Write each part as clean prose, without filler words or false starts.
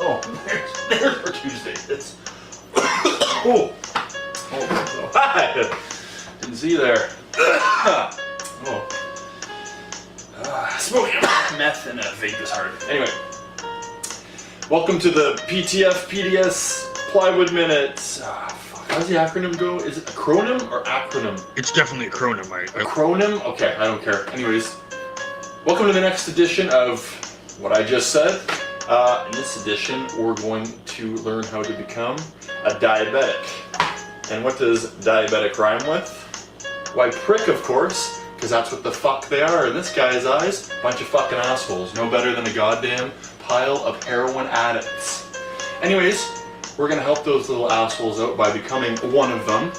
Oh, there's for Tuesday. It's oh, hi. Didn't see you there. Oh, smoking meth and a vape is hard. Anyway, welcome to the PTF PDS Plywood Minute. How's the acronym go? Is it acronym or acronym? It's definitely a acronym, right? Acronym? Okay, I don't care. Anyways, welcome to the next edition of what I just said. In this edition, we're going to learn how to become a diabetic. And what does diabetic rhyme with? Why, prick, of course, because that's what the fuck they are in this guy's eyes. Bunch of fucking assholes. No better than a goddamn pile of heroin addicts. Anyways, we're going to help those little assholes out by becoming one of them.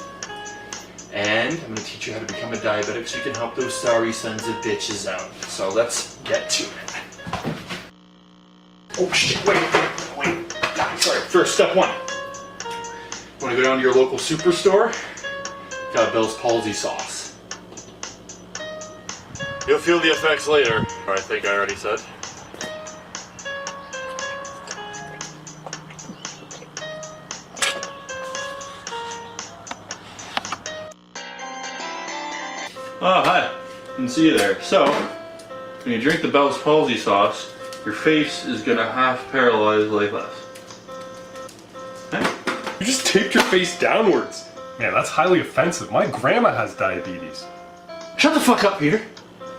And I'm going to teach you how to become a diabetic so you can help those sorry sons of bitches out. So let's get to it. Oh shit, wait. Sorry, first, step one. You want to go down to your local superstore? Got Bell's palsy sauce. You'll feel the effects later, or I think I already said. Oh, hi. Didn't see you there. So, when you drink the Bell's palsy sauce, your face is gonna half paralyze like this. Okay? You just taped your face downwards. Man, that's highly offensive. My grandma has diabetes. Shut the fuck up, Peter.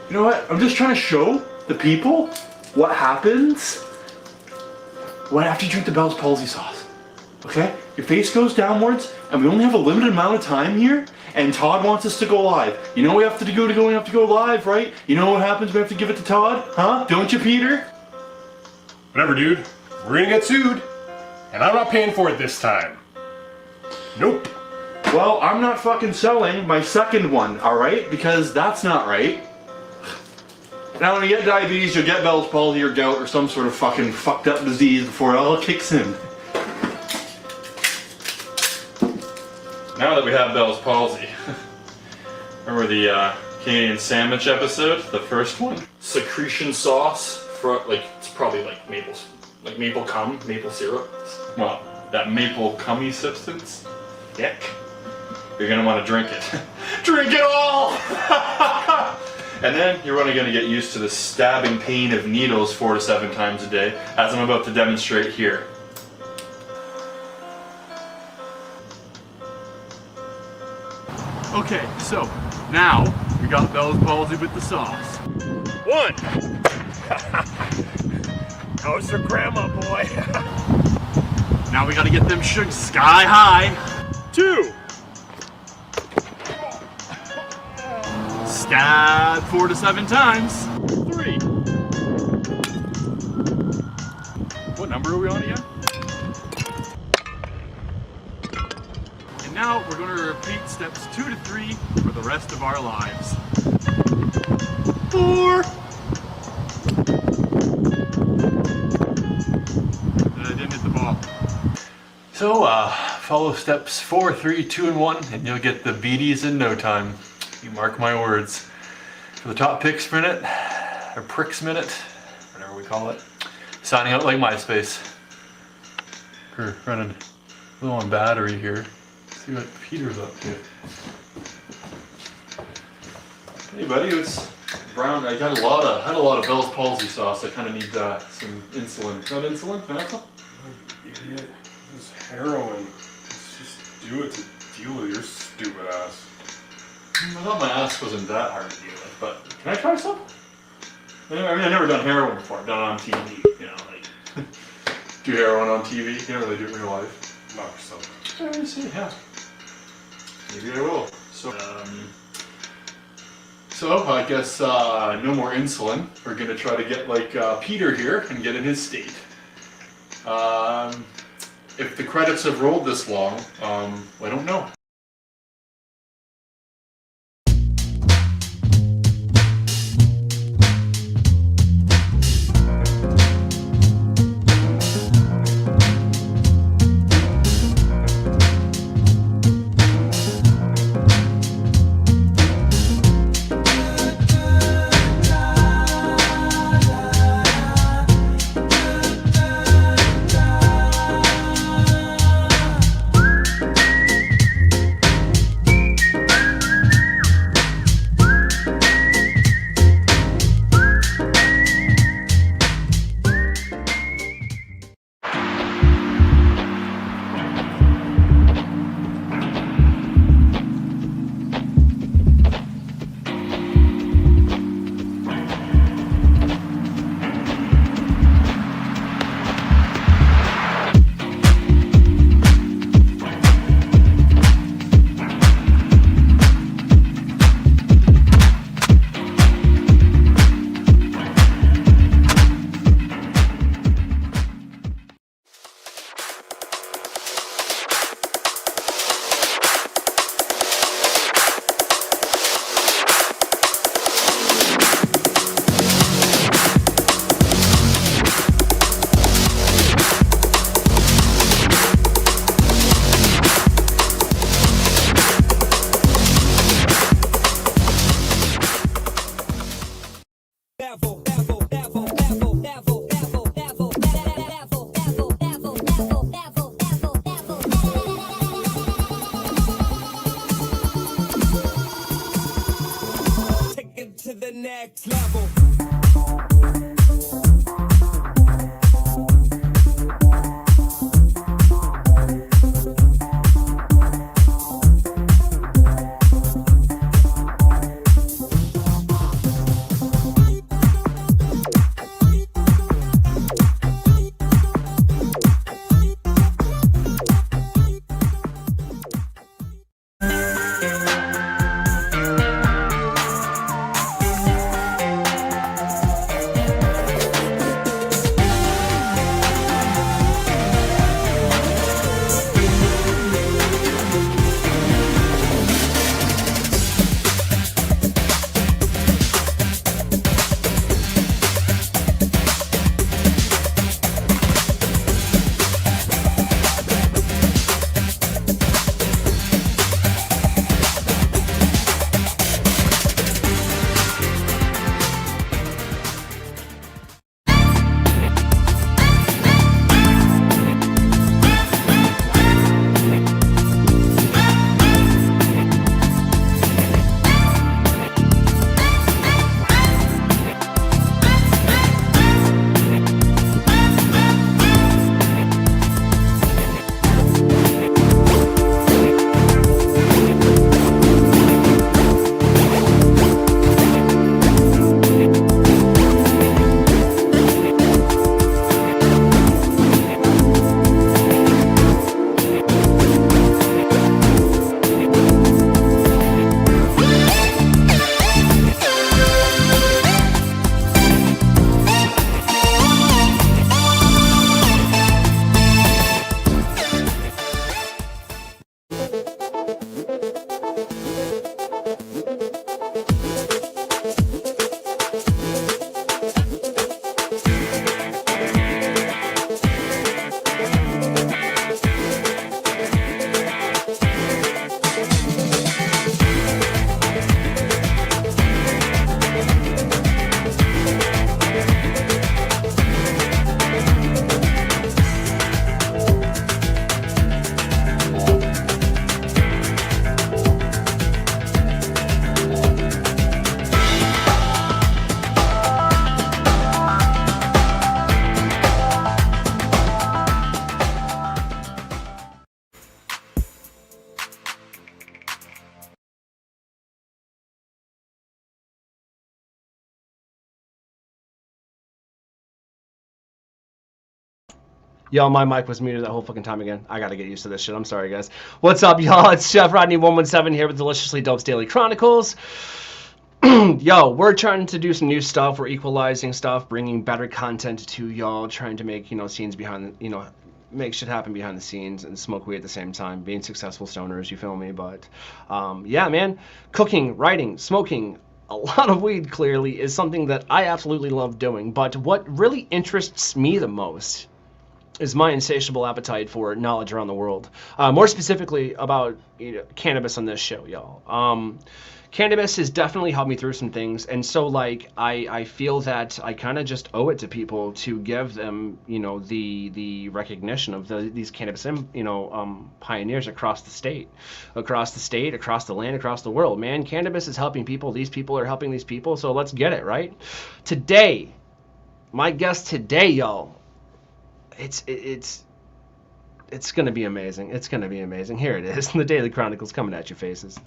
You know what? I'm just trying to show the people what happens after you drink the Bell's palsy sauce. Okay? Your face goes downwards, and we only have a limited amount of time here, and Todd wants us to go live. You know we have to go live, right? You know what happens? We have to give it to Todd, huh? Don't you, Peter? Whatever, dude. We're gonna get sued. And I'm not paying for it this time. Nope. Well, I'm not fucking selling my second one, alright? Because that's not right. Now when you get diabetes, you'll get Bell's palsy or gout or some sort of fucking fucked up disease before it all kicks in. Now that we have Bell's palsy, remember the Canadian sandwich episode, the first one? Secretion sauce, for like, it's probably like maple cum, maple syrup. Well, that maple cummy substance. Yuck. You're gonna want to drink it. Drink it all! And then you're only gonna get used to the stabbing pain of needles 4 to 7 times a day, as I'm about to demonstrate here. Okay, so now we got Bell's palsy with the sauce. 1. How's your grandma, boy? Now we gotta get them sugars sky high. 2. Stab 4 to 7 times. 3. What number are we on again? And now we're going to repeat steps 2 to 3 for the rest of our lives. 4. I didn't hit the ball. So, follow steps 4, 3, 2, and 1, and you'll get the beaties in no time. You mark my words. For the top picks minute, or pricks minute, whatever we call it, signing out like MySpace. We're running a little on battery here. Let's see what Peter's up to. Hey buddy, it's brown. I got had a lot of Bell's palsy sauce. I kind of need some insulin. Is that insulin? Vanessa? Idiot. This is heroin. Let's just do it to deal with your stupid ass. I thought my ass wasn't that hard to deal with, but can I try some? I mean, I've never done heroin before. I've done it on TV, you know, like do heroin on TV. You can't really do it in real life. Knock yourself. I see, yeah. Maybe I will. So I guess no more insulin. We're gonna try to get like Peter here and get in his state. If the credits have rolled this long, I don't know. it to the next level. Yo, my mic was muted that whole fucking time again. I gotta get used to this shit. I'm sorry, guys. What's up, y'all? It's Chef Rodney 117 here with Deliciously Dope's Daily Chronicles. Yo, we're trying to do some new stuff. We're equalizing stuff, bringing better content to y'all, trying to make, scenes behind, make shit happen behind the scenes and smoke weed at the same time, being successful stoners, you feel me? But, yeah, man, cooking, writing, smoking, a lot of weed, clearly, is something that I absolutely love doing. But what really interests me the most is my insatiable appetite for knowledge around the world. More specifically about cannabis on this show, y'all. Cannabis has definitely helped me through some things, and so I feel that I kind of just owe it to people to give them the recognition of these cannabis pioneers across the state, across the land, across the world. Man, cannabis is helping people. These people are helping these people. So let's get it right. Today, my guest today, y'all. It's gonna be amazing. It's gonna be amazing. Here it is, the Daily Chronicles coming at your faces.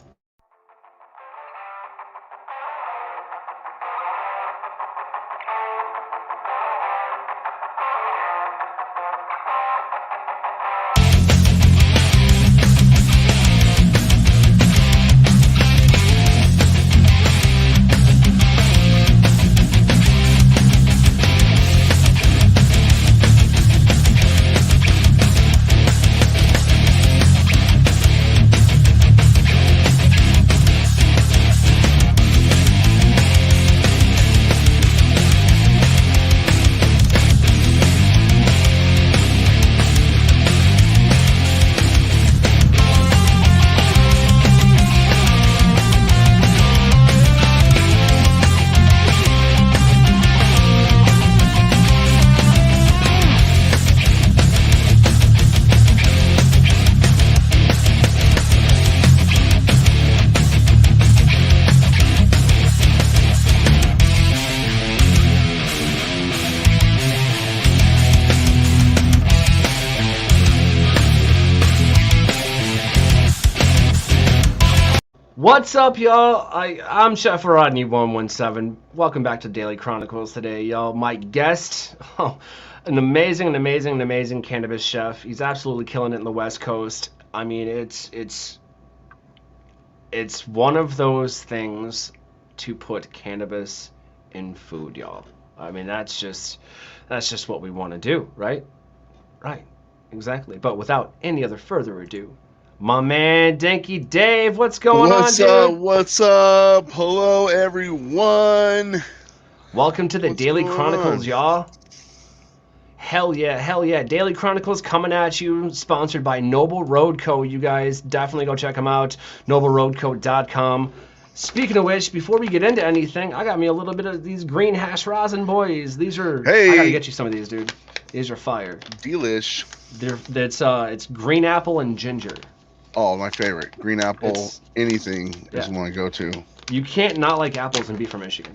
What's up, y'all? I'm Chef Rodney 117. Welcome back to Daily Chronicles today, y'all. My guest, an amazing cannabis chef. He's absolutely killing it in the West Coast. I mean, it's one of those things to put cannabis in food, y'all. I mean, that's just what we want to do, right? Right, exactly. But without any other further ado, my man Danky Dave, what's going on, dude? What's up? Hello, everyone. Welcome to the What's Daily going Chronicles, on? y'all. Hell yeah. Daily Chronicles coming at you, sponsored by Noble Road Co. You guys definitely go check them out, nobleroadco.com. Speaking of which, before we get into anything, I got me a little bit of these green hash rosin boys. These are, Hey. I gotta get you some of these, dude. These are fire. Delish. It's green apple and ginger. Oh, my favorite. Green apple, It's- anything is yeah. one I go to. You can't not like apples and be from Michigan.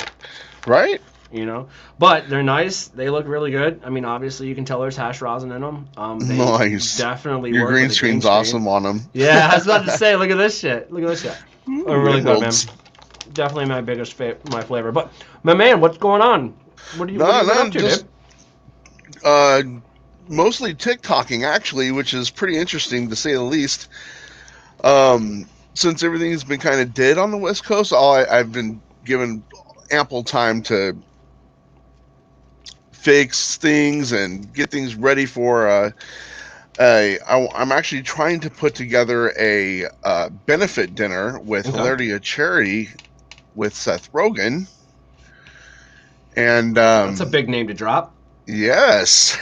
Right? You know, but they're nice. They look really good. I mean, obviously, you can tell there's hash rosin in them. They Nice. definitely Your work green with a screen's screen. awesome on them. Yeah, I was about to say, look at this shit. Oh, really good, man. Emeralds. Definitely my biggest my flavor. But my man, what's going on? What are you up to, just, dude? mostly TikToking, actually, which is pretty interesting to say the least. Since everything's been kind of dead on the West Coast, I've been given ample time to fix things and get things ready for I'm actually trying to put together a benefit dinner with Okay. Hilarity of Charity with Seth Rogen. And That's a big name to drop. yes.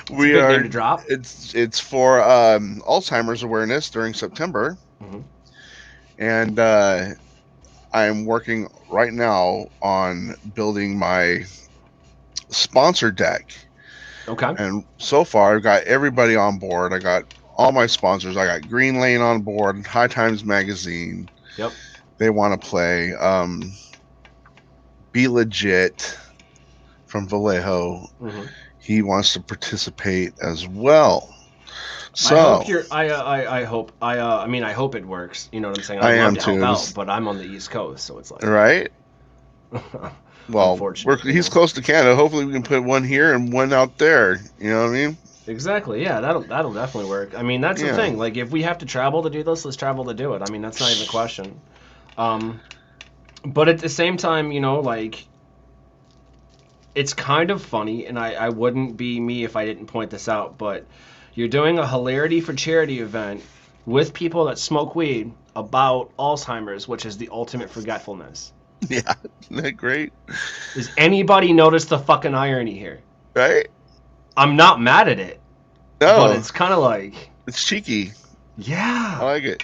Big name to drop. It's for Alzheimer's awareness during September. Mhm. And I'm working right now on building my sponsor deck. Okay. And so far, I've got everybody on board. I got all my sponsors. I got Green Lane on board, High Times Magazine. Yep. They want to play. Be Legit from Vallejo. Mhm. He wants to participate as well. So I hope it works. You know what I'm saying? I I'd love am to help too. out, but I'm on the East Coast, so it's like right. Well, unfortunately, he's close to Canada. Hopefully, we can put one here and one out there. You know what I mean? Exactly. Yeah, that'll definitely work. I mean, that's the Yeah. thing. Like, if we have to travel to do this, let's travel to do it. I mean, that's not even a question. But at the same time, you know, like, it's kind of funny, and I wouldn't be me if I didn't point this out, but you're doing a Hilarity for Charity event with people that smoke weed about Alzheimer's, which is the ultimate forgetfulness. Yeah, isn't that great? Does anybody notice the fucking irony here? Right? I'm not mad at it, No, but it's kind of like, it's cheeky. I yeah. like it.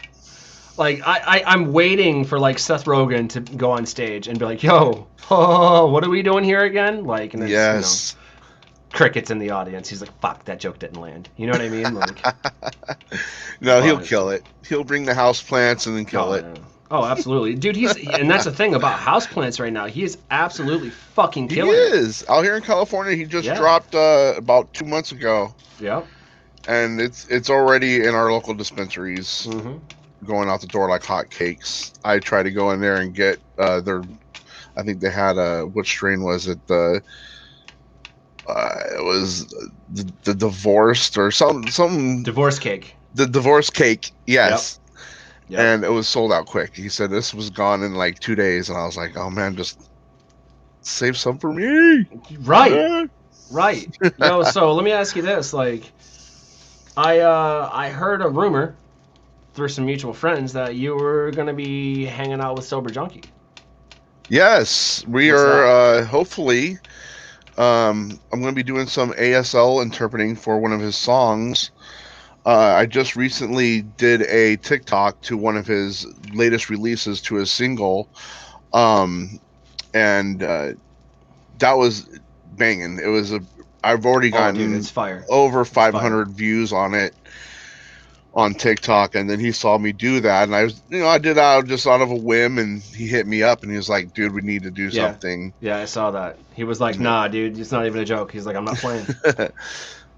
Like, I'm waiting for, like, Seth Rogen to go on stage and be like, yo, what are we doing here again? Like, and it's, Yes. you know, crickets in the audience. He's like, fuck, that joke didn't land. You know what I mean? Like, No, he'll But- kill it. He'll bring the house plants and then kill it. yeah. Oh, absolutely. Dude, and that's the thing about houseplants right now. He is absolutely fucking He killing it. is. Out here in California, he just Yeah. dropped about 2 months ago. Yep. And it's already in our local dispensaries, Mm-hmm. going out the door like hotcakes. I try to go in there and get their. I think they had which strain was it? It was the divorced or something. Divorce cake. The divorce cake, yes. Yep. And it was sold out quick. He said this was gone in like 2 days, and I was like, oh man, just save some for me. Right. Yeah. Right. Yo, so let me ask you this. Like, I heard a rumor through some mutual friends that you were going to be hanging out with Sober Junkie. Yes, we What's are. Hopefully, I'm going to be doing some ASL interpreting for one of his songs. I just recently did a TikTok to one of his latest releases to his single, and that was banging. It was I've already Oh, dude, gotten it's fire. over 500 views on it on TikTok, and then he saw me do that, and I did out just out of a whim, and he hit me up, and he was like, "Dude, we need to do Yeah. something." Yeah, I saw that. He was like, nah, dude, it's not even a joke. He's like, I'm not playing.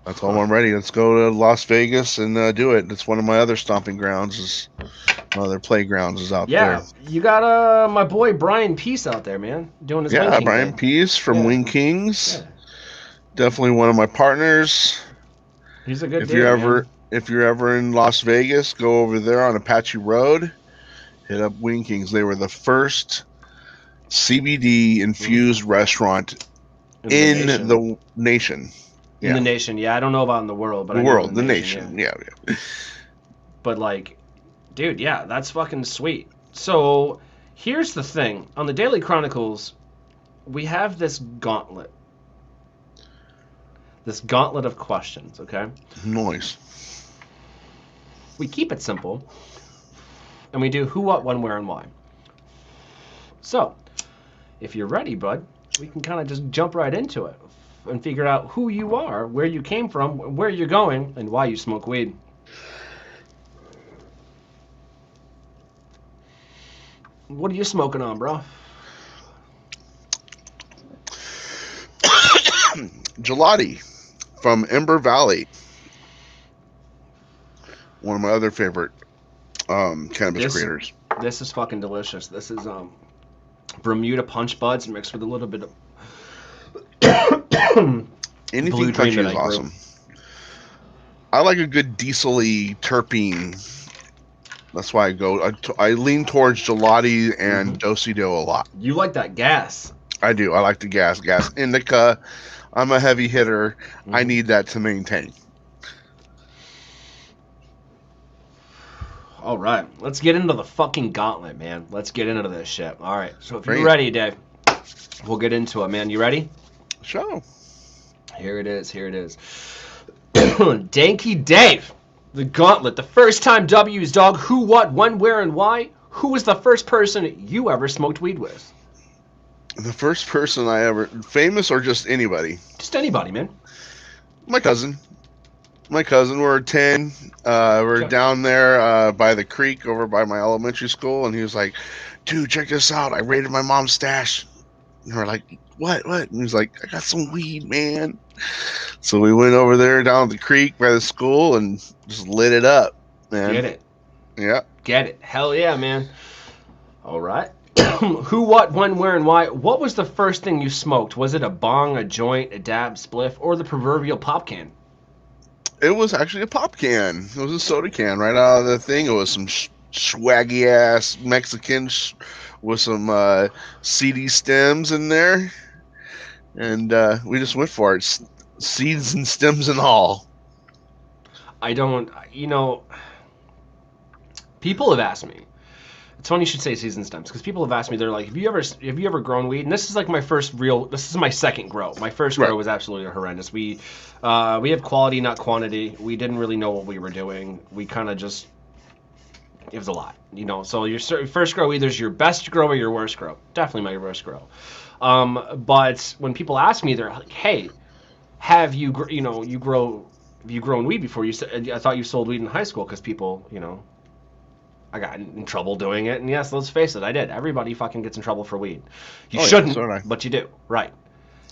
I told him I'm ready. Let's go to Las Vegas and do it. It's one of my other stomping grounds. Is Other playgrounds is out Yeah, there. you got my boy Brian Peace out there, man, doing his Yeah, winking Brian thing. Peace from Yeah. Wing Kings. Yeah. Definitely one of my partners. He's a good If dude, you're man. ever in Las Vegas, go over there on Apache Road. Hit up Wing Kings. They were the first CBD infused restaurant in the nation. In the nation, yeah. I don't know about in the world, but The I know world, in the the nation. Yeah. But like, dude, yeah, that's fucking sweet. So here's the thing: on the Daily Chronicles, we have this gauntlet. This gauntlet of questions, okay? Noise. We keep it simple, and we do who, what, when, where, and why. So, if you're ready, bud, we can kind of just jump right into it and figure out who you are, where you came from, where you're going, and why you smoke weed. What are you smoking on, bro? Gelati from Ember Valley. One of my other favorite cannabis creators. This is fucking delicious. This is Bermuda Punch Buds mixed with a little bit of Anything Blue Dream country that is I grew. awesome. I like a good diesel-y terpene. That's why I lean towards gelati and do-si-do a lot. You like that gas. I do. I like the gas indica. I'm a heavy hitter. I need that to maintain. All right, let's get into the fucking gauntlet, man. Let's get into this shit. All right, so if Great. you're ready, Dave, we'll get into it, man. You ready? Sure. Here it is. Here it is. Danky Dave, the gauntlet, the first time W's, dog. Who, what, when, where, and why? Who was the first person you ever smoked weed with? The first person I ever, famous or just anybody? Just anybody, man. My cousin. We're 10. We're down there by the creek over by my elementary school, and he was like, dude, check this out. I raided my mom's stash. And we're like, what? And he's like, I got some weed, man. So we went over there down at the creek by the school and just lit it up, man. Get it. Yeah. Get it. Hell yeah, man. All right. Who, what, when, where, and why? What was the first thing you smoked? Was it a bong, a joint, a dab, spliff, or the proverbial pop can? It was actually a pop can. It was a soda can right out of the thing. It was some swaggy ass Mexican with some CD stems in there, and we just went for it, seeds and stems and all. I don't, people have asked me. It's funny you should say season stems, because people have asked me, they're like, have you ever grown weed? And this is like this is my second grow. My first grow was absolutely horrendous. We have quality, not quantity. We didn't really know what we were doing. We kind of just, it was a lot, So your first grow, either is your best grow or your worst grow. Definitely my worst grow. But when people ask me, they're like, hey, have you grown weed before? I thought you sold weed in high school, because people, I got in trouble doing it, and yes, let's face it, I did. Everybody fucking gets in trouble for weed. You shouldn't, but you do, right?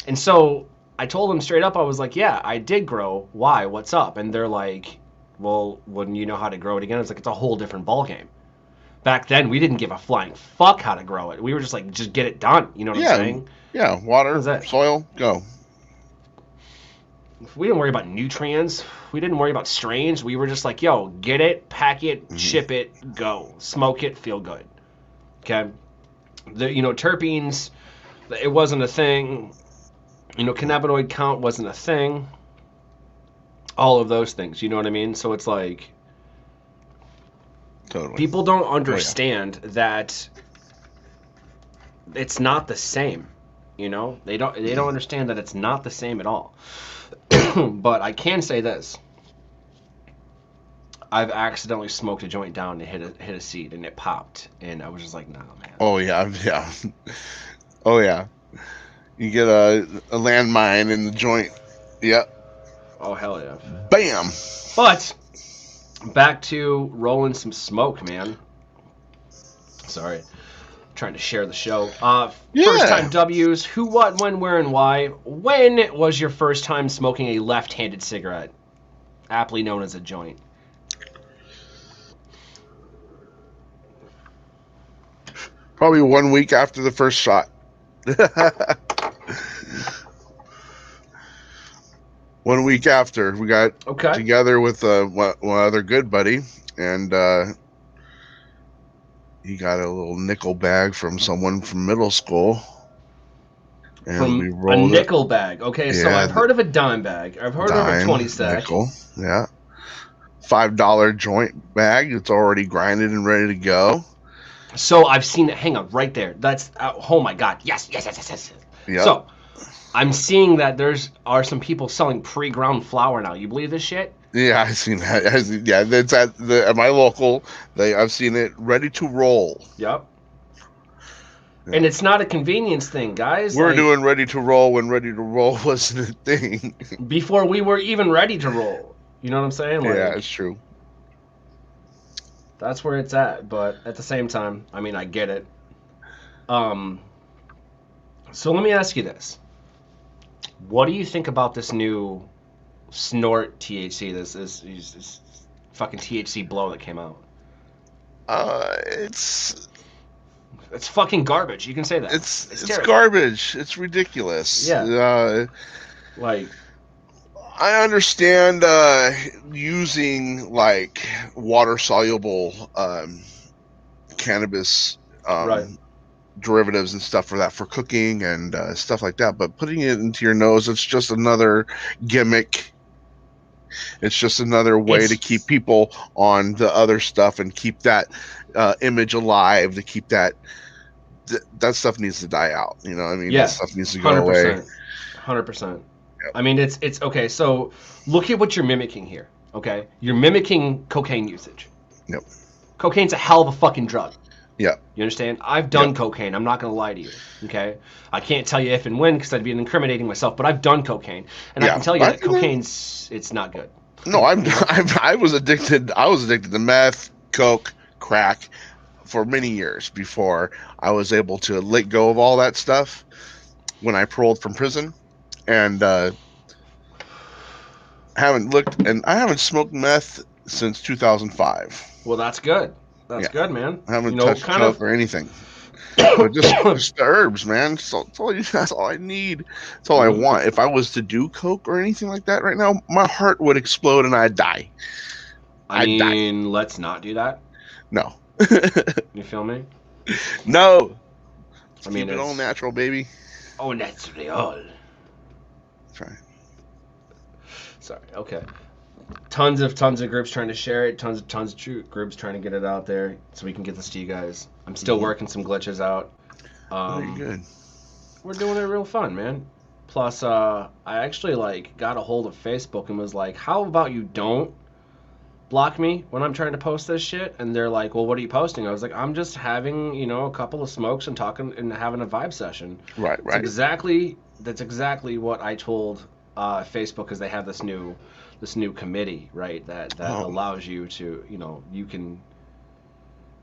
And so I told them straight up, I was like, yeah, I did grow. Why? What's up? And they're like, well, wouldn't you know how to grow it again? It's like, it's a whole different ballgame. Back then, we didn't give a flying fuck how to grow it. We were just like, just get it done. You know what I'm saying? Yeah, water, soil, go. We didn't worry about nutrients. We didn't worry about strains. We were just like, yo, get it, pack it, ship it, go. Smoke it, feel good. Okay? Terpenes, it wasn't a thing. Cannabinoid count wasn't a thing. All of those things, you know what I mean? So it's like, totally. People don't understand that it's not the same. They don't understand that it's not the same at all. But I can say this. I've accidentally smoked a joint down and hit a seed, and it popped, and I was just like, nah, man. Oh yeah. Oh yeah. You get a landmine in the joint. Yep. Oh hell yeah. Bam. But back to rolling some smoke, man. Sorry. Trying to share the show. First time W's. Who, what, when, where, and why? When was your first time smoking a left-handed cigarette, aptly known as a joint? Probably 1 week after the first shot. 1 week after we got together with one other good buddy, and he got a little nickel bag from someone from middle school. And from we rolled a nickel bag. Okay, so I've heard of a dime bag. I've heard of a 20 stack. Nickel, yeah. $5 joint bag. It's already grinded and ready to go. So I've seen it. Hang on, right there. That's oh my god. Yes. Yep. So I'm seeing that are some people selling pre-ground flour now. You believe this shit? Yeah, I've seen that. Yeah, that's at my local. I've seen it ready to roll. Yep. And it's not a convenience thing, guys. We're doing ready to roll when ready to roll wasn't a thing. Before we were even ready to roll. You know what I'm saying? Like, yeah, it's true. That's where it's at. But at the same time, I mean, I get it. So let me ask you this. What do you think about this new snort THC, this fucking THC blow that came out? It's fucking garbage. You can say that. It's garbage. It's ridiculous. Yeah. Like, I understand using like water soluble cannabis derivatives and stuff for cooking and stuff like that, but putting it into your nose, it's just another gimmick. It's just another way to keep people on the other stuff and keep that image alive, to keep that stuff needs to die out. You know what I mean? Yeah, that stuff needs to go away. 100%. Yep. I mean, it's okay. So look at what you're mimicking here. Okay, you're mimicking cocaine usage. Yep. Cocaine's a hell of a fucking drug. Yeah. You understand? I've done cocaine. I'm not going to lie to you. Okay? I can't tell you if and when because I'd be incriminating myself, but I've done cocaine. And I can tell you that it's not good. No, I was addicted. I was addicted to meth, coke, crack for many years before I was able to let go of all that stuff when I paroled from prison. And I haven't smoked meth since 2005. Well, that's good. That's good, man. I haven't touched coke or anything. But just the herbs, man. That's all I need. That's all I want. If I was to do coke or anything like that right now, my heart would explode and I'd die. I mean, let's not do that. No. You feel me? No. I mean, keep it all natural, baby. Oh, natural. That's right. Sorry. Okay. Tons of groups trying to share it. Tons of groups trying to get it out there so we can get this to you guys. I'm still working some glitches out. Very good. We're doing it real fun, man. Plus, I actually got a hold of Facebook and was like, "How about you don't block me when I'm trying to post this shit?" And they're like, "Well, what are you posting?" I was like, "I'm just having a couple of smokes and talking and having a vibe session." Right. That's exactly what I told Facebook, because they have this new committee, right, that allows you to, you can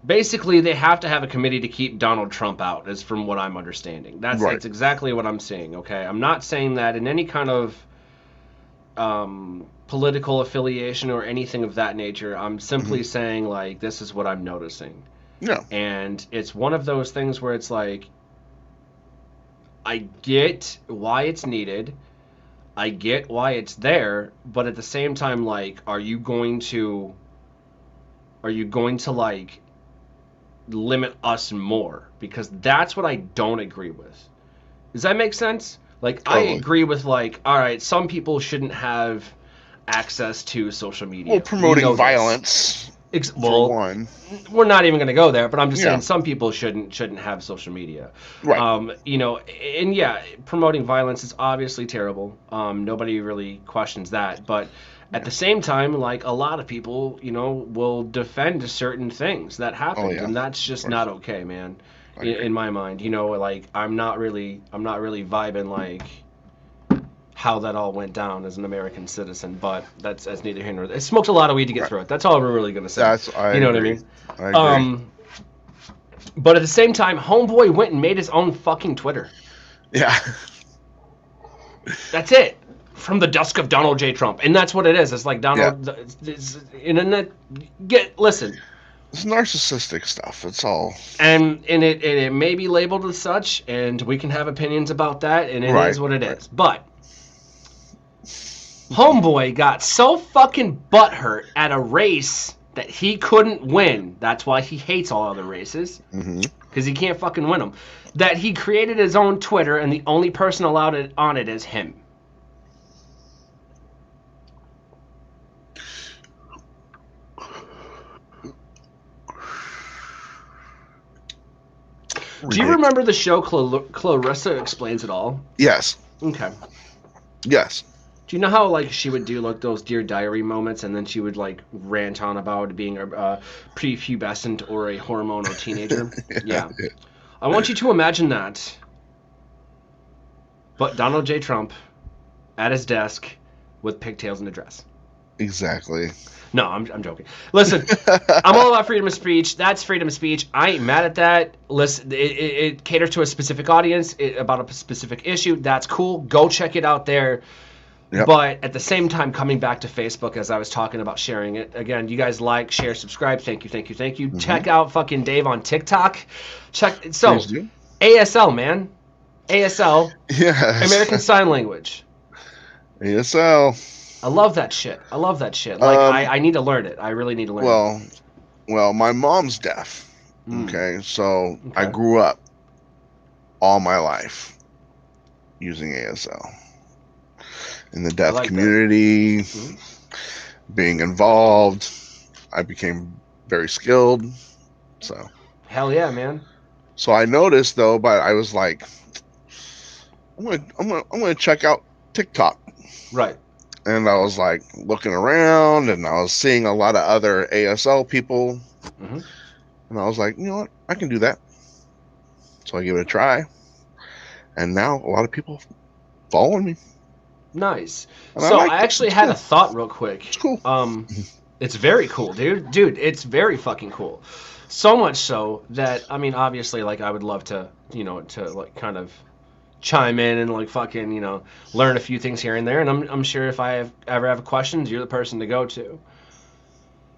basically, they have to have a committee to keep Donald Trump out, is from what I'm understanding. That's exactly what I'm saying. Okay, I'm not saying that in any kind of political affiliation or anything of that nature. I'm simply saying, like, this is what I'm noticing. Yeah. And it's one of those things where it's like, I get why it's needed, I get why it's there, but at the same time, like, are you going to like limit us more? Because that's what I don't agree with. Does that make sense? Like, totally. I agree with, like, all right, some people shouldn't have access to social media. Well, promoting violence. Well, one. We're not even going to go there, but I'm just saying some people shouldn't have social media. Right. And yeah, promoting violence is obviously terrible. Nobody really questions that, but at the same time, like, a lot of people, will defend certain things that happened, and that's just not okay, man. In my mind, like, I'm not really vibing like how that all went down as an American citizen, but that's neither here nor there. I smoked a lot of weed to get through it. That's all we're really gonna say. I know agree. what I mean? But at the same time, homeboy went and made his own fucking Twitter. Yeah. That's it. From the dusk of Donald J. Trump, and that's what it is. It's like Donald. Listen. It's narcissistic stuff. It's all And it may be labeled as such, and we can have opinions about that, and it is Right, what it right. is. But homeboy got so fucking butthurt at a race that he couldn't win. That's why he hates all other races, because he can't fucking win them. That he created his own Twitter, and the only person allowed on it is him. Do you remember the show Clarissa Explains It All? Yes. Okay. Yes. Do you know how like she would do like those Dear Diary moments, and then she would like rant on about being a prepubescent or a hormonal teenager? Yeah. I want you to imagine that, but Donald J. Trump at his desk with pigtails and a dress. Exactly. No, I'm joking. Listen, I'm all about freedom of speech. That's freedom of speech. I ain't mad at that. Listen, it caters to a specific audience about a specific issue. That's cool. Go check it out there. Yep. But at the same time, coming back to Facebook, as I was talking about sharing it, again, you guys like, share, subscribe. Thank you, thank you, thank you. Check out fucking Dave on TikTok. So, Please do. ASL, man. ASL, Yes. American Sign Language. ASL. I love that shit. Like, I need to learn it. I really need to learn it. Well, my mom's deaf. Okay, so I grew up all my life using ASL. In the deaf community, being involved, I became very skilled. So hell yeah, man. So I noticed though, but I was like, I'm gonna check out TikTok. Right. And I was like looking around, and I was seeing a lot of other ASL people, and I was like, you know what, I can do that. So I give it a try, and now a lot of people following me. Nice. And So I actually had a thought real quick. It's cool. It's very cool, dude. Dude, it's very fucking cool. So much so that, I mean, obviously, like, I would love to, you know, to, like, kind of chime in and, like, fucking, you know, learn a few things here and there. And I'm sure if I ever have questions, you're the person to go to.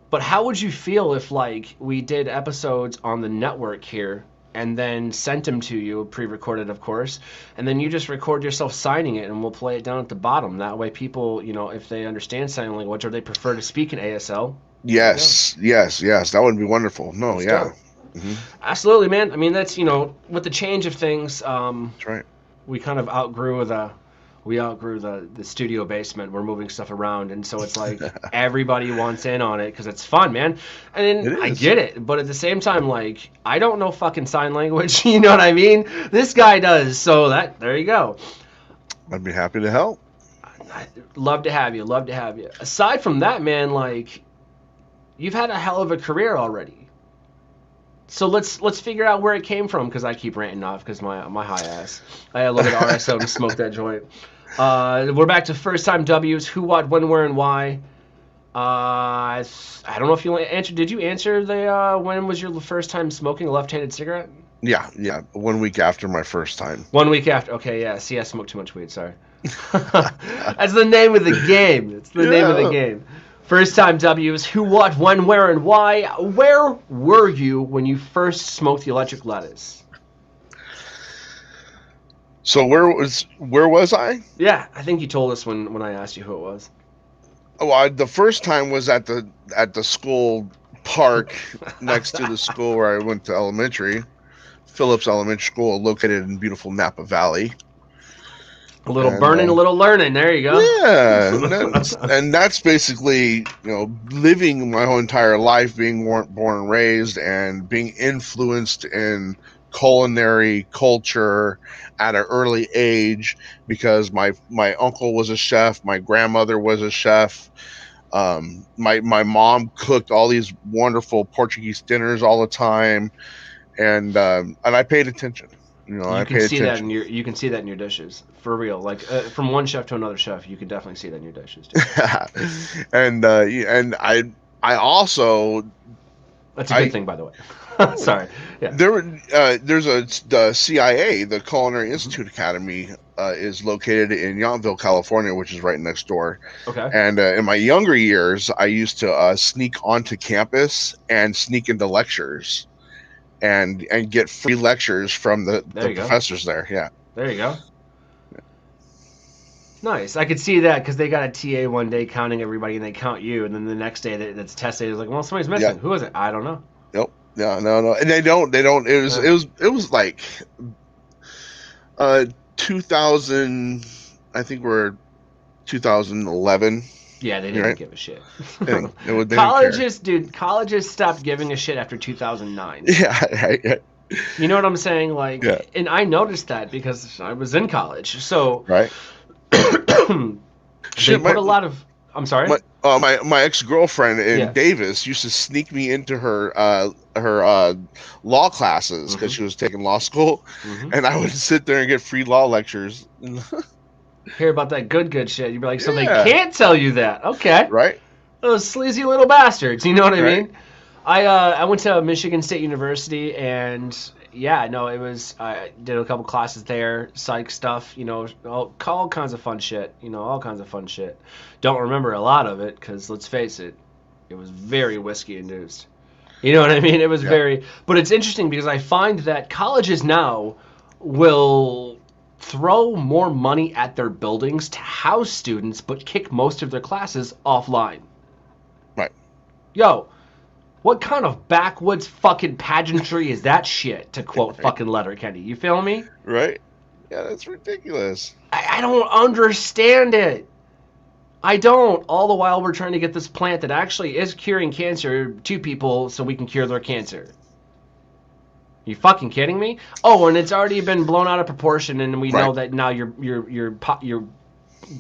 But how would you feel if, like, we did episodes on the network here and then sent them to you, pre-recorded, of course, and then you just record yourself signing it, and we'll play it down at the bottom. That way people, you know, if they understand sign language or they prefer to speak in ASL. Yes. That would be wonderful. No, yeah. Absolutely, man. I mean, that's, you know, with the change of things, That's right. we kind of outgrew the studio basement. We're moving stuff around, and so it's like everybody wants in on it because it's fun, man. And I get it, but at the same time, like, I don't know fucking sign language. You know what I mean? This guy does, so there you go. I'd be happy to help. I'd love to have you. Love to have you. Aside from that, man, like, you've had a hell of a career already. So let's figure out where it came from, because I keep ranting off because my high ass. I had a little bit of RSO to smoke that joint. We're back to first time W's. Who, what, when, where, and why. I don't know if you answered. Did you answer the when was your first time smoking a left-handed cigarette? Yeah. 1 week after my first time. 1 week after. Okay, yeah. See, I smoked too much weed. Sorry. That's the name of the game. It's the name of the game. First time W's. Who, what, when, where, and why. Where were you when you first smoked the electric lettuce? So where was I? Yeah, I think you told us when I asked you who it was. Oh, the first time was at the school park next to the school where I went to elementary, Phillips Elementary School, located in beautiful Napa Valley. A little burning, a little learning. There you go. Yeah, and that's basically, you know, living my whole entire life, being born and raised, and being influenced in culinary culture at an early age, because my uncle was a chef, my grandmother was a chef, my mom cooked all these wonderful Portuguese dinners all the time, and I paid attention. You know, you can see that in your dishes, for real. Like from one chef to another chef, you can definitely see that in your dishes too. and I also. That's a good thing, by the way. Sorry. Yeah. There's the CIA, the Culinary Institute Academy, is located in Yountville, California, which is right next door. Okay. And in my younger years, I used to sneak onto campus and sneak into lectures, and get free lectures from the professors there. Yeah. There you go. Nice. I could see that because they got a TA one day counting everybody, and they count you, and then the next day that's test day. It's like, well, somebody's missing. Yeah. Who is it? I don't know. Nope. No. And they don't. It was like 2000. I think we're 2011. Yeah, they didn't give a shit. Colleges stopped giving a shit after 2009. Yeah, right. You know what I'm saying? Like, yeah. And I noticed that because I was in college. So, right. They put a lot of. I'm sorry. My ex-girlfriend in Davis used to sneak me into her law classes because she was taking law school, and I would sit there and get free law lectures. Hear about that good shit. You'd be like, so they can't tell you that. Okay. Right. Those sleazy little bastards. You know what I mean? I went to Michigan State University, and yeah, no, it was, I did a couple classes there, psych stuff, all kinds of fun shit, all kinds of fun shit. Don't remember a lot of it, because let's face it, it was very whiskey induced. You know what I mean? It was but it's interesting because I find that colleges now will throw more money at their buildings to house students, but kick most of their classes offline. Right. Yo, what kind of backwoods fucking pageantry is that shit, to quote fucking Letterkenny? You feel me? Right. Yeah, that's ridiculous. I don't understand it. I don't. All the while we're trying to get this plant that actually is curing cancer to people so we can cure their cancer. You fucking kidding me? Oh, and it's already been blown out of proportion, and we know that now you're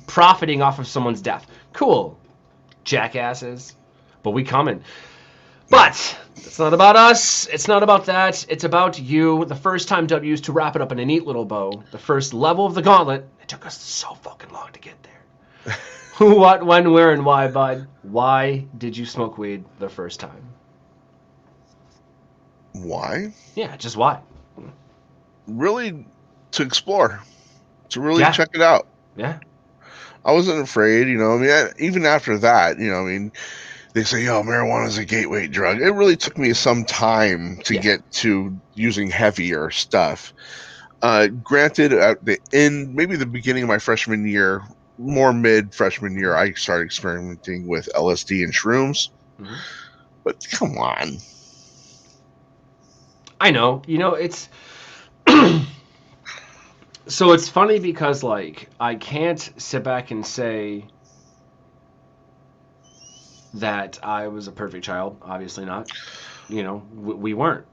profiting off of someone's death. Cool, jackasses. But we coming. But it's not about us. It's not about that. It's about you. The first time W's to wrap it up in a neat little bow. The first level of the gauntlet. It took us so fucking long to get there. Who, what, when, where, and why, bud? Why did you smoke weed the first time? Why? Yeah, just why? Really, to explore. To really check it out. Yeah. I wasn't afraid, I mean, even after that, they say, marijuana is a gateway drug. It really took me some time to get to using heavier stuff. Granted, at maybe the beginning of my freshman year, more mid-freshman year, I started experimenting with LSD and shrooms. Mm-hmm. But come on. I know. It's... So it's funny because, I can't sit back and say that I was a perfect child. Obviously not. We weren't.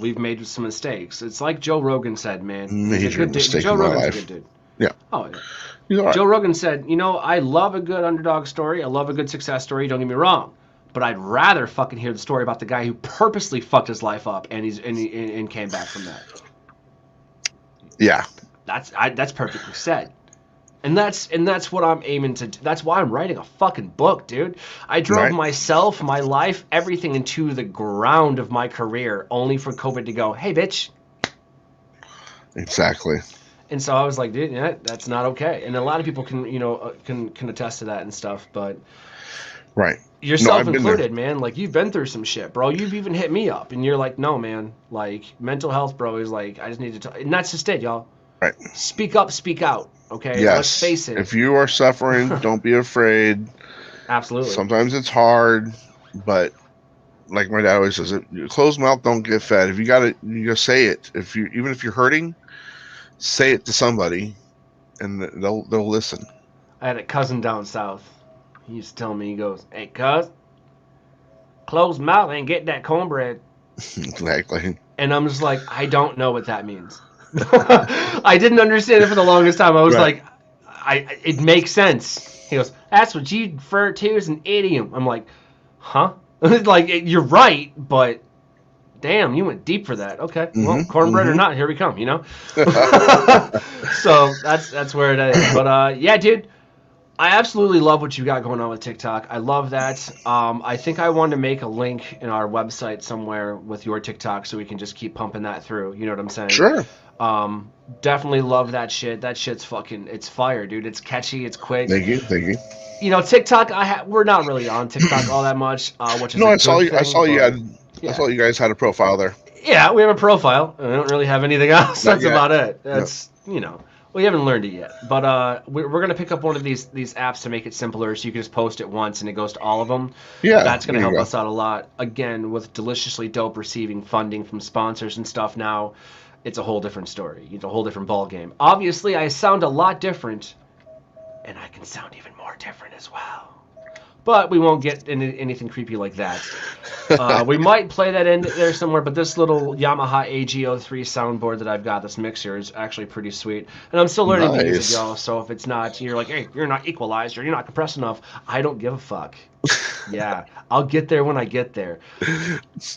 We've made some mistakes. It's like Joe Rogan said, man. Major mistake Joe in my Rogan's life. a good dude. Yeah. Oh, yeah. He's all right. Joe Rogan said, I love a good underdog story. I love a good success story. Don't get me wrong. But I'd rather fucking hear the story about the guy who purposely fucked his life up and came back from that. Yeah. That's perfectly said. And that's what I'm aiming to do. That's why I'm writing a fucking book, dude. I drove myself, my life, everything into the ground of my career only for COVID to go, hey, bitch. Exactly. And so I was like, dude, that's not okay. And a lot of people can attest to that and stuff, but yourself included, man. Like, you've been through some shit, bro. You've even hit me up, and you're like, no, man. Like, mental health, bro, is like, I just need to talk. And that's just it, y'all. Right. Speak up, speak out. Okay. Yes. Let's face it. If you are suffering, don't be afraid. Absolutely. Sometimes it's hard, but like my dad always says, closed mouth don't get fed. If you got it, you gotta say it. Even if you're hurting, say it to somebody, and they'll listen. I had a cousin down south. He used to tell me, he goes, hey, cuz, closed mouth ain't get that cornbread. Exactly. And I'm just like, I don't know what that means. I didn't understand it for the longest time. I was like, it makes sense. He goes, that's what you refer to as an idiom. I'm like, huh? Like, you're right, but damn, you went deep for that. Okay, well, cornbread or not, here we come, So that's where it is. But yeah, dude, I absolutely love what you got going on with TikTok. I love that. I think I want to make a link in our website somewhere with your TikTok so we can just keep pumping that through. You know what I'm saying? Sure. Definitely love that shit. That shit's fucking, it's fire, dude. It's catchy. It's quick. Thank you. Thank you. You know, TikTok. We're not really on TikTok all that much, which is No, a I saw good you. thing, I saw you but- had. yeah. I saw you guys had a profile there. Yeah, we have a profile. I don't really have anything else. Not That's yet. about it. That's you know, we haven't learned it yet. But we're gonna pick up one of these apps to make it simpler, so you can just post it once and it goes to all of them. Yeah, That's gonna there you help go. us out a lot. Again, with Deliciously Dope receiving funding from sponsors and stuff now, it's a whole different story. It's a whole different ball game. Obviously, I sound a lot different, and I can sound even more different as well. But we won't get into anything creepy like that. We might play that in there somewhere, but this little Yamaha AG03 soundboard that I've got, this mixer, is actually pretty sweet. And I'm still learning to use Nice. it, y'all. So if it's not, you're like, hey, you're not equalized or you're not compressed enough, I don't give a fuck. Yeah, I'll get there when I get there.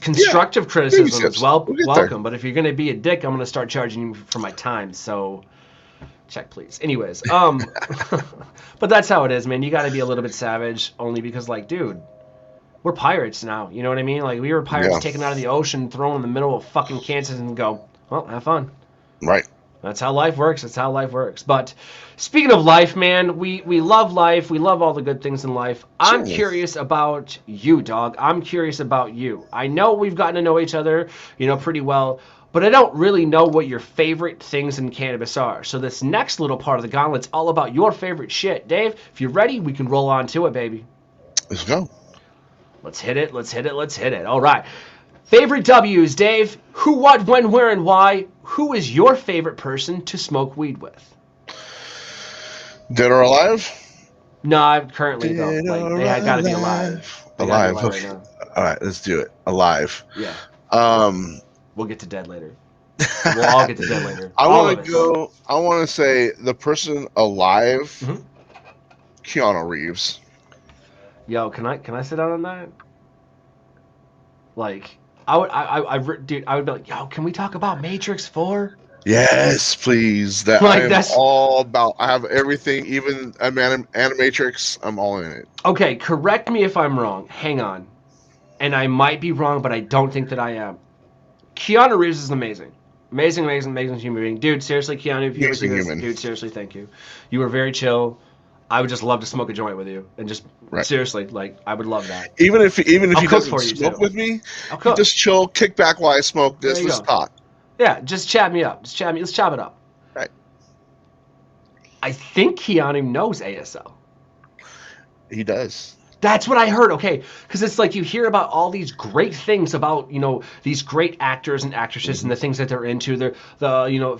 Constructive criticism is steps. We'll get there. welcome, but if you're going to be a dick, I'm going to start charging you for my time. So check, please. Anyways, but that's how it is, man. You got to be a little bit savage, only because, like, dude, we're pirates now. You know what I mean? Like, we were pirates Yeah. taken out of the ocean, thrown in the middle of fucking Kansas, and go, well, have fun. Right. That's how life works. That's how life works. But speaking of life, man, we love life. We love all the good things in life. I'm Certainly. curious about you, dog. I'm curious about you. I know we've gotten to know each other, you know, pretty well, but I don't really know what your favorite things in cannabis are. So this next little part of the gauntlet's all about your favorite shit. Dave, if you're ready, we can roll on to it, baby. Let's go. Let's hit it. Let's hit it. Let's hit it. All right. Favorite W's, Dave. Who, what, when, where, and why? Who is your favorite person to smoke weed with? Dead or alive? No, I currently don't. Dead Like, or they got to be alive. They gotta Alive. be Okay. right now. All right, let's do it. Alive. Yeah, Um, we'll get to dead later. We'll all get to dead later. I All want of to us. go. I want to say the person alive, Mhm. Keanu Reeves. Yo, can I sit down on that? Like, dude, I would be like, yo, can we talk about Matrix 4? Yes, please. That Like, I'm that's- all about. I have everything, even Animatrix. I'm all in it. Okay, correct me if I'm wrong. Hang on. And I might be wrong, but I don't think that I am. Keanu Reeves is amazing. Amazing, amazing, amazing human being. Dude, seriously, Keanu, if you ever see Amazing this, human. dude, seriously, thank you. You were very chill. I would just love to smoke a joint with you. And just, Right. seriously, like, I would love that. Even if I'll he cook doesn't for you, smoke too. with me, I'll he cook. just chill, kick back while I smoke. This There you was go. talk. Yeah, just chat me up. Just chat me. Let's chop it up. Right. I think Keanu knows ASL. He does. That's what I heard. Okay, because it's like you hear about all these great things about, you know, these great actors and actresses and the things that they're into. They're the, you know,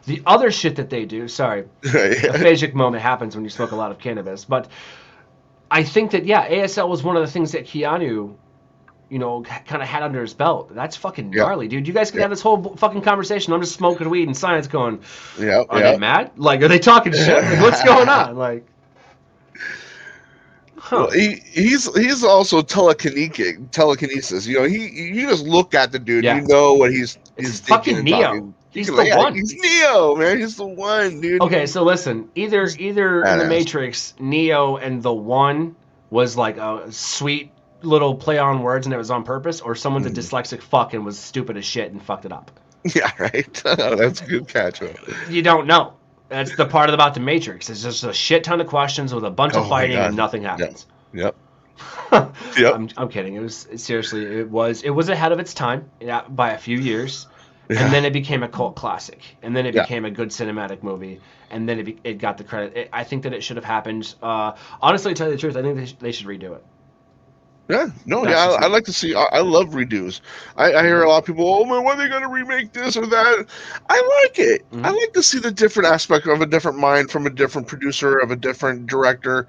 the other shit that they do. Sorry, a phagic moment happens when you smoke a lot of cannabis. But I think that, yeah, ASL was one of the things that Keanu, you know, kind of had under his belt. That's fucking Yeah. gnarly, dude. You guys can Yeah. have this whole fucking conversation. I'm just smoking weed and science going, Yeah, are yeah. they mad? Like, are they talking shit? Like, what's going on? Like, huh. Well, he's also telekinesis. You know, you just look at the dude, Yeah. you know what he's It's thinking fucking and Neo. talking. He's You the can- one. He's Neo, man. He's the one, dude. Okay, so listen, either in the Badass. Matrix, Neo and the One was like a sweet little play on words and it was on purpose, or someone's a dyslexic fuck and was stupid as shit and fucked it up. Yeah, right. That's a good catch. Man. You don't know. That's the part about the Matrix. It's just a shit ton of questions with a bunch Oh of my fighting God. and nothing happens. Yep. Yep. I'm kidding. It was ahead of its time, yeah, by a few years. Yeah. And then it became a cult classic, and then it Yeah. became a good cinematic movie, and then it got the credit. I think that it should have happened. Honestly, to tell you the truth, I think they should redo it. Yeah, no, That's yeah, just I like to see. I love redos. I hear a lot of people, oh man, when are they going to remake this or that? I like it. Mhm. I like to see the different aspect of a different mind from a different producer, of a different director,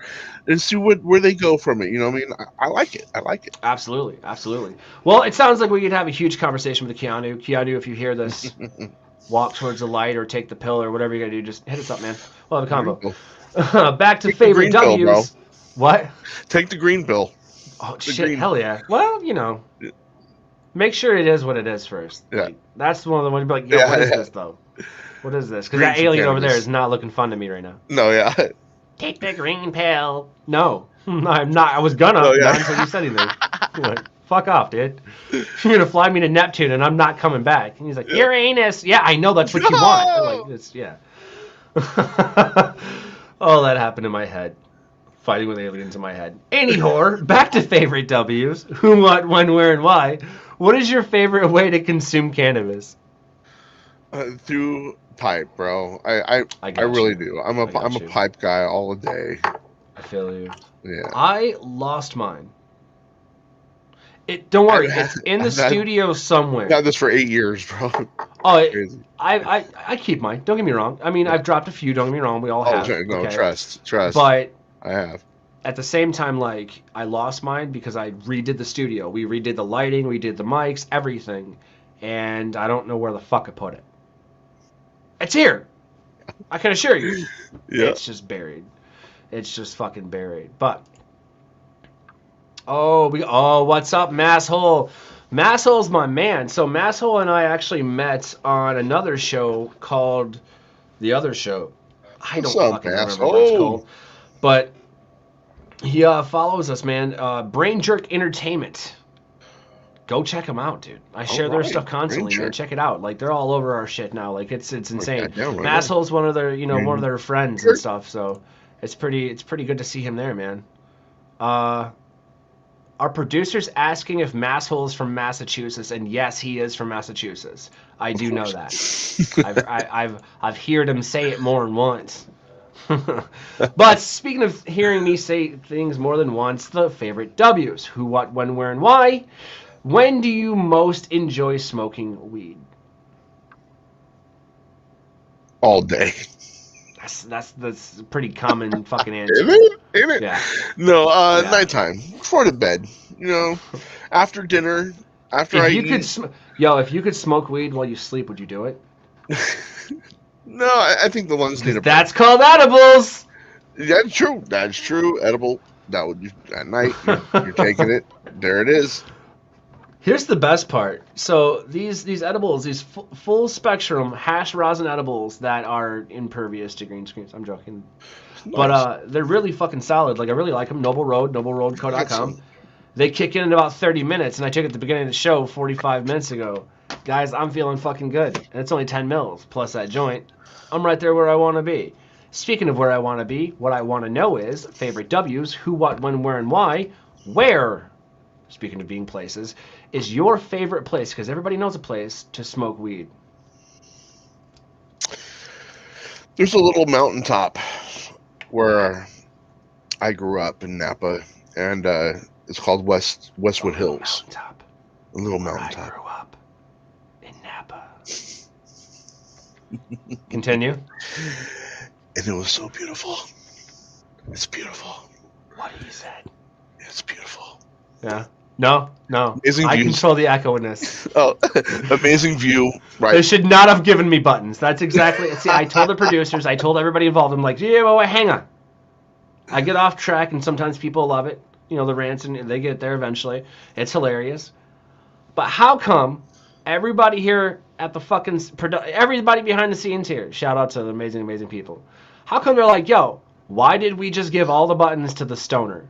and see where they go from it. You know what I mean? I like it. I like it. Absolutely, absolutely. Well, it sounds like we could have a huge conversation with Keanu. Keanu, if you hear this, walk towards the light or take the pill or whatever you got to do. Just hit us up, man. We'll have a combo. Back to Take the favorite green pill, bro. What? Take the green pill. Oh The shit! green- Hell yeah. Well, you know, Make sure it is what it is first. Yeah. Like, that's one of the ones. Be like, yo, what is this though? What is this? Because that Green alien over there cannabis. is not looking fun to me right now. No, yeah. Take the green pill. No, I'm not. I was gonna. Oh, yeah. Not until you said anything. Like, fuck off, dude. You're gonna fly me to Neptune and I'm not coming back. And he's like, Uranus. Yeah, I know that's what you want. I'm like, it's, yeah. Oh, that happened in my head. Fighting with aliens in my head. Anyhow, back to favorite W's. Who, what, when, where, and why. What is your favorite way to consume cannabis? Through pipe, bro. I got really you. do. I'm a got you. pipe guy all day. I feel you. Yeah. I lost mine. Don't worry, it's in the studio somewhere. I've had this for 8 years, bro. Oh, Crazy. I keep mine. Don't get me wrong. I mean, I've dropped a few. Don't get me wrong. We all have. No, okay? trust. But I have. at the same time, like, I lost mine because I redid the studio. We redid the lighting, we did the mics, everything, and I don't know where the fuck I put it. It's here. I can assure you. Yeah. It's just buried. It's just fucking buried. But what's up, Masshole? Masshole's my man. So Masshole and I actually met on another show called The Other Show. I don't fucking remember what it's called. But he follows us, man. Brain Jerk Entertainment. Go check them out, dude. I share their stuff constantly, man. Check it out. Like, they're all over our shit now. Like, it's insane. Masshole's one of their, one of their friends and stuff. So it's pretty good to see him there, man. Our producer's asking if Masshole is from Massachusetts, and yes, he is from Massachusetts. I do know that. I've heard him say it more than once. But speaking of hearing me say things more than once, the favorite W's: who, what, when, where, and why. When do you most enjoy smoking weed? All day. That's a pretty common fucking answer. Ain't it? Yeah. No, nighttime. Before to bed. After dinner. After I eat. If you could smoke weed while you sleep, would you do it? No, I think the lungs need a break. That's called edibles. That's true. Edible. That would at night. You're taking it. There it is. Here's the best part. So these edibles, these full spectrum hash rosin edibles that are impervious to green screens. I'm joking, Nice. but they're really fucking solid. Like, I really like them. Noble Road, NobleRoadCo.com. They kick in about 30 minutes, and I took it at the beginning of the show 45 minutes ago. Guys, I'm feeling fucking good, and it's only 10 mils plus that joint. I'm right there where I want to be. Speaking of where I want to be, what I want to know is favorite W's: who, what, when, where, and why. Where, speaking of being places, is your favorite place? Because everybody knows a place to smoke weed. There's a little mountaintop where I grew up in Napa, and it's called Westwood Hills. Mountaintop. A little I mountaintop. grew up in Napa. Continue. And it was so beautiful. It's beautiful. What he said. It's beautiful. Yeah. No. Amazing I views. control the echo in this. Oh, amazing view. Right. They should not have given me buttons. That's exactly. See, I told the producers, I told everybody involved. I'm like, yeah, well, hang on. I get off track, and sometimes people love it. The rants, and they get there eventually. It's hilarious. But how come everybody here at the fucking everybody behind the scenes here? Shout out to the amazing people. How come they're like, yo, why did we just give all the buttons to the stoner?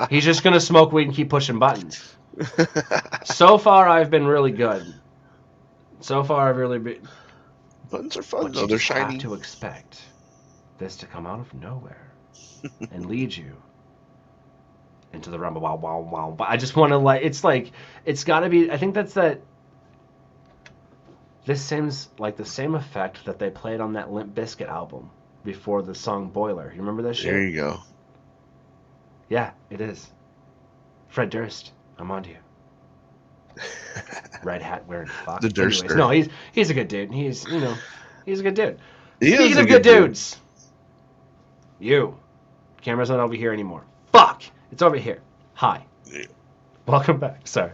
He's just gonna smoke weed and keep pushing buttons. So far, I've been really good. So far, I've really been. Buttons are fun, But though. you They're just shiny. have to expect this to come out of nowhere and lead you into the rumble. Wow. But I just want to it's got to be. I think that's that. This seems like the same effect that they played on that Limp Bizkit album before the song Boiler. You remember this shit? There you go. Yeah, it is. Fred Durst, I'm on to you. Red hat wearing fox. The Durster. Anyways, no, he's a good dude. He's a good dude. He is Speaking a of good dudes, camera's not over here anymore. Fuck, it's over here. Hi, welcome back. Sorry,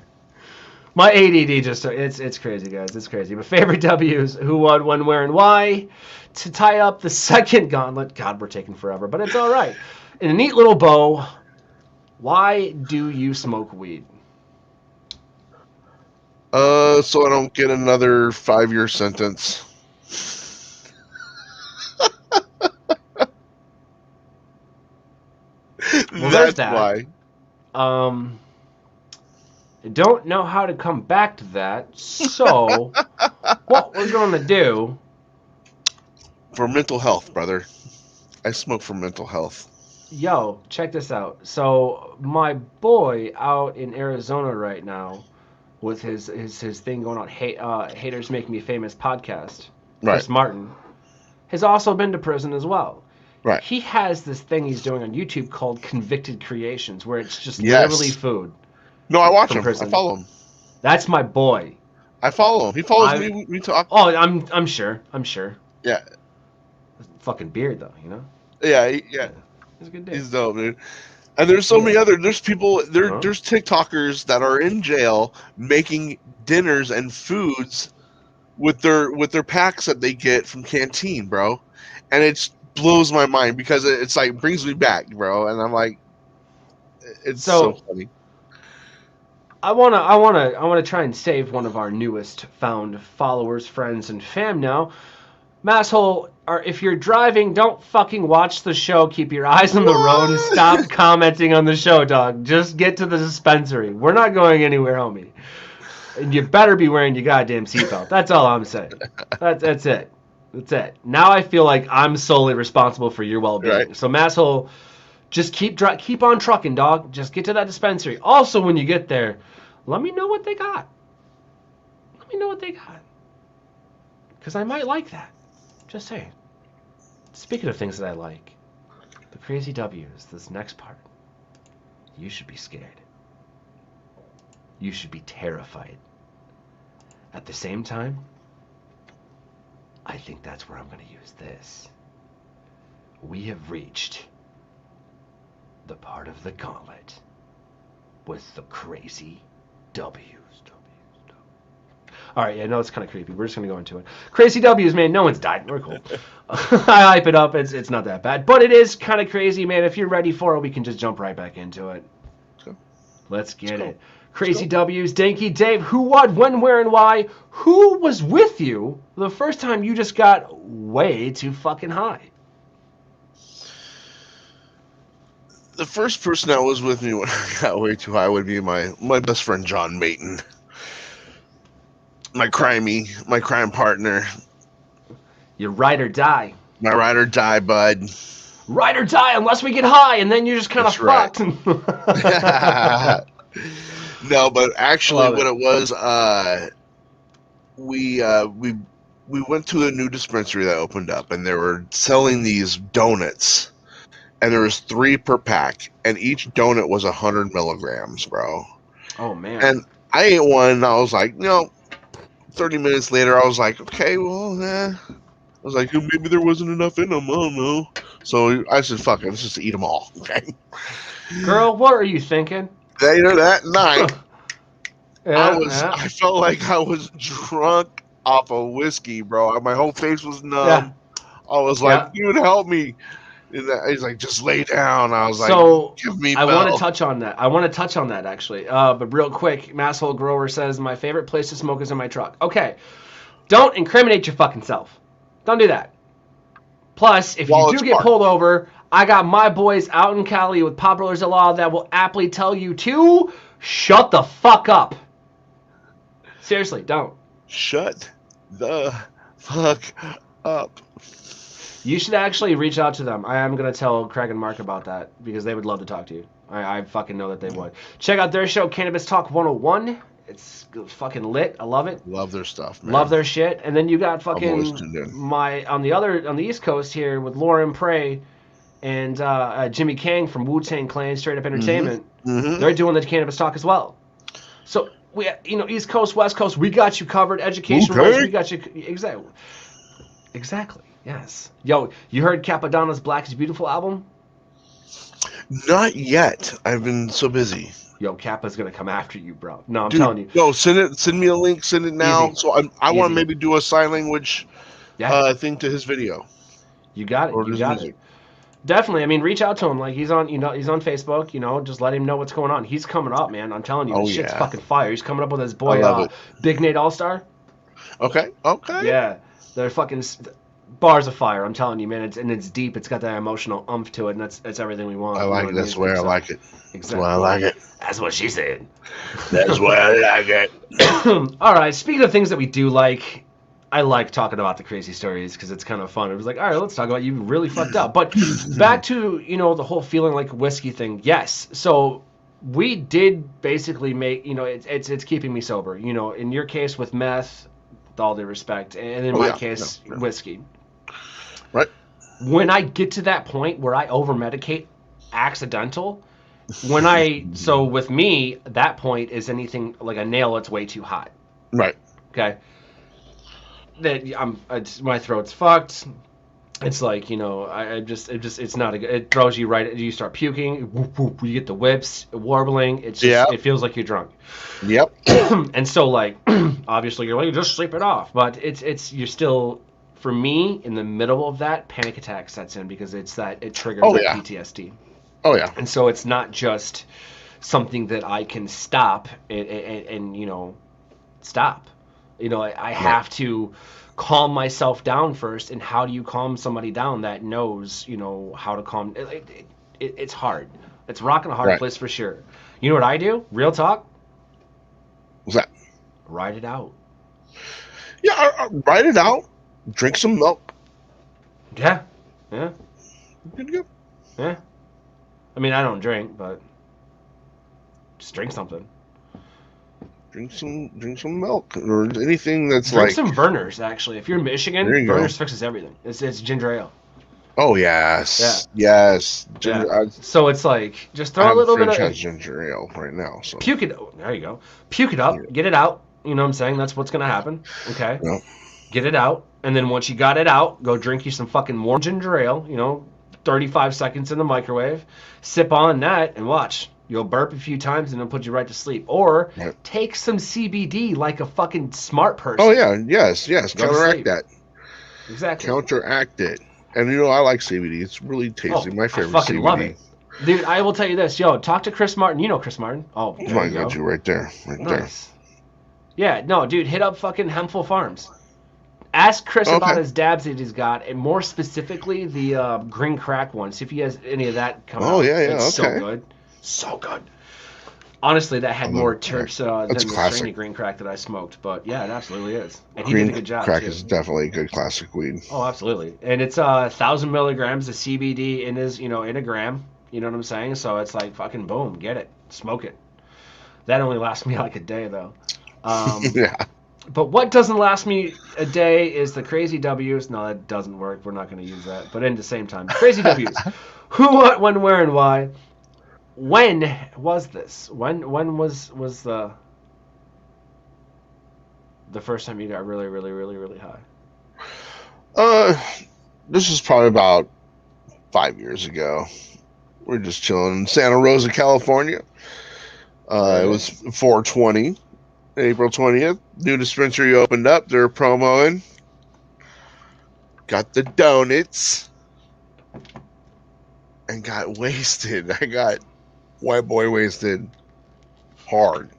my ADD it's crazy, guys. It's crazy. But favorite W's: who, what, when, where, and why. To tie up the second gauntlet. God, we're taking forever, but it's all right. In a neat little bow. Why do you smoke weed? So I don't get another 5-year sentence. Well, there's That's that. why. I don't know how to come back to that. So, what we're going to do... For mental health, brother. I smoke for mental health. Yo, check this out. So, my boy out in Arizona right now, with his thing going on, Haters Make Me Famous podcast, Right. Chris Martin, has also been to prison as well. Right. He has this thing he's doing on YouTube called Convicted Creations, where it's just Yes. literally food. No, I watch From him. prison. I follow him. That's my boy. I follow him. He follows me. We talk. Oh, I'm sure. Yeah. Fucking beard though, you know. Yeah. He's a good dude. He's dope, dude. And there's so many there's people there's TikTokers that are in jail making dinners and foods with their packs that they get from Canteen, bro. And it blows my mind because it's like brings me back, bro. And I'm like, it's so funny. I wanna try and save one of our newest found followers, friends, and fam now. Masshole, if you're driving, don't fucking watch the show. Keep your eyes on the road and stop commenting on the show, dog. Just get to the dispensary. We're not going anywhere, homie. And you better be wearing your goddamn seatbelt. That's all I'm saying. That's it. That's it. Now I feel like I'm solely responsible for your well-being. Right. So, Masshole, just keep on trucking, dog. Just get to that dispensary. Also, when you get there, let me know what they got. Because I might like that. Just saying. Speaking of things that I like, the crazy W's, this next part. You should be scared. You should be terrified. At the same time, I think that's where I'm going to use this. We have reached the part of the gauntlet with the crazy W's. All right, yeah, no, it's kind of creepy. We're just going to go into it. Crazy W's, man. No one's died. We're cool. I hype it up. It's not that bad. But it is kind of crazy, man. If you're ready for it, we can just jump right back into it. Let's get it. Crazy W's, Danky, Dave, who, what, when, where, and why? Who was with you the first time you just got way too fucking high? The first person that was with me when I got way too high would be my best friend John Mayton. My crime partner. You ride or die. My ride or die, bud. Ride or die unless we get high, and then you're just kind of fucked. No, but actually what it was, we went to a new dispensary that opened up, and they were selling these donuts, and there was 3 per pack, and each donut was 100 milligrams, bro. Oh, man. And I ate one, and I was like, 30 minutes later, I was like, okay, well, I was like, maybe there wasn't enough in them. I don't know. So I said, fuck it, let's just eat them all. Okay. Girl, what are you thinking? Later that night, Yeah, I felt like I was drunk off of whiskey, bro. My whole face was numb. Yeah. I was like, dude, help me. And he's like, just lay down. I was like, give me I Bell. want to touch on that. Actually. But real quick, Masshole Grower says, my favorite place to smoke is in my truck. Okay. Don't incriminate your fucking self. Don't do that. Plus, if you do get pulled over, I got my boys out in Cali with Pop Rollers of Law that will aptly tell you to shut the fuck up. Seriously, don't. Shut the fuck up. You should actually reach out to them. I am going to tell Craig and Mark about that because they would love to talk to you. I fucking know that they would. Check out their show, Cannabis Talk 101. It's fucking lit. I love it. Love their stuff, man. Love their shit. And then you got fucking on the East Coast here with Lauren Prey and Jimmy Kang from Wu-Tang Clan, Straight Up Entertainment. Mm-hmm. They're doing the Cannabis Talk as well. So we, East Coast, West Coast, we got you covered. Education wise, we got you exactly. Yes. Yo, you heard Capadonna's Black is Beautiful album? Not yet. I've been so busy. Yo, Kappa's gonna come after you, bro. No, I'm telling you. No, send me a link. Send it now. Easy. So I want to maybe do a sign language Yeah. thing to his video. You got it. You got it. Definitely. I mean, reach out to him. Like he's on Facebook. Just let him know what's going on. He's coming up, man. I'm telling you, this shit's fucking fire. He's coming up with his boy, Big Nate All-Star. Okay. Yeah, they're fucking bars of fire. I'm telling you, man. It's deep. It's got that emotional umph to it, and that's everything we want. I like it. That's where I like it. Exactly. That's why I like it. That's what she said. That's why I like it. All right. Speaking of things that we do like, I like talking about the crazy stories because it's kind of fun. It was like, all right, let's talk about you really fucked up. But back to the whole feeling like whiskey thing. Yes. So we did basically make it's keeping me sober. In your case with meth, with all due respect, and in my case, whiskey. Right. When I get to that point where I over medicate accidental, so with me, that point is anything like a nail that's way too hot. Right. Okay. That my throat's fucked. It's like, it's not it throws you right. You start puking. Whoop, whoop, you get the whips, warbling. It's just, it feels like you're drunk. Yep. And so like, obviously you're like, just sleep it off. But you're still, for me, in the middle of that, panic attack sets in because it triggers PTSD. Oh yeah. And so it's not just something that I can stop and stop. I have to calm myself down first. And how do you calm somebody down that knows, how to calm? It's hard. It's rocking a hard place for sure. You know what I do? Real talk. What's that? Ride it out. Yeah, ride it out. Drink some milk. Yeah. Yeah. Good to go. Yeah. I mean, I don't drink, but just drink something. Drink some milk or anything that's drink like. Some Vernors, actually. If you're in Michigan, Vernors fixes everything. It's ginger ale. Oh yes, yes. So it's like just throw a little bit of ginger ale right now. So puke it. There you go. Puke it up. Get it out. You know what I'm saying? That's what's gonna happen. Okay. Yep. Get it out, and then once you got it out, go drink you some fucking more ginger ale. 35 seconds in the microwave. Sip on that and watch. You'll burp a few times and it'll put you right to sleep. Or take some CBD like a fucking smart person. Oh yeah, yes. Counteract that. Exactly. Counteract it. And I like CBD. It's really tasty. My favorite I fucking CBD. love it. Dude, I will tell you this. Yo, talk to Chris Martin. You know Chris Martin. Oh, there my go-to right there. Nice. Yeah, no, dude, hit up fucking Hempful Farms. Ask Chris about his dabs that he's got, and more specifically the green crack one. See if he has any of that coming out. Oh, yeah, it's so good. So good. Honestly, that had more terps than the strainy green crack that I smoked. But yeah, it absolutely is. And he did a good job. Green crack is definitely a good classic weed. Oh, absolutely. And it's 1,000 milligrams of CBD in a gram. You know what I'm saying? So it's like fucking boom, get it, smoke it. That only lasts me like a day though. Yeah. But what doesn't last me a day is the crazy W's. No, that doesn't work. We're not going to use that. But at the same time, crazy W's. Who, what, when, where, and why. When was this? When was the first time you got really, really, really, really high? This is probably about 5 years ago. We're just chilling in Santa Rosa, California. It was 4/20. April 20th, new dispensary opened up. They're promoing. Got the donuts. And got wasted. I got white boy wasted hard.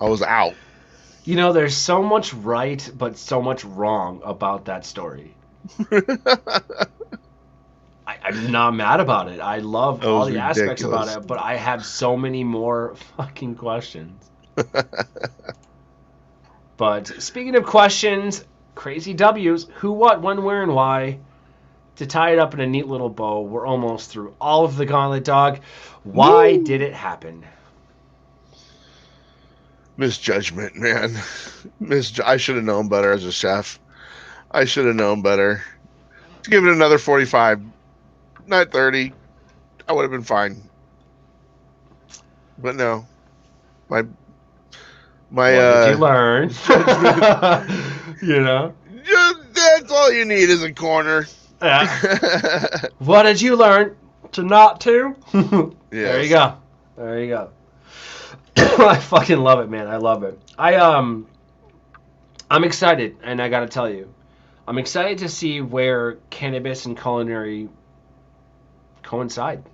I was out. There's so much right, but so much wrong about that story. I'm not mad about it. I love all the aspects about it, but I have so many more fucking questions. But speaking of questions, crazy W's, who, what, when, where, and why. To tie it up in a neat little bow, we're almost through all of the gauntlet, dog. Why did it happen? Misjudgment, man. I should have known better as a chef. I should have known better. To give it another 45, not 30, I would have been fine. But no. My what did you learn? That's all you need is a corner. Yeah. What did you learn to not to? Yes. There you go. I fucking love it, man. I love it. I'm excited, and I gotta tell you, I'm excited to see where cannabis and culinary coincide.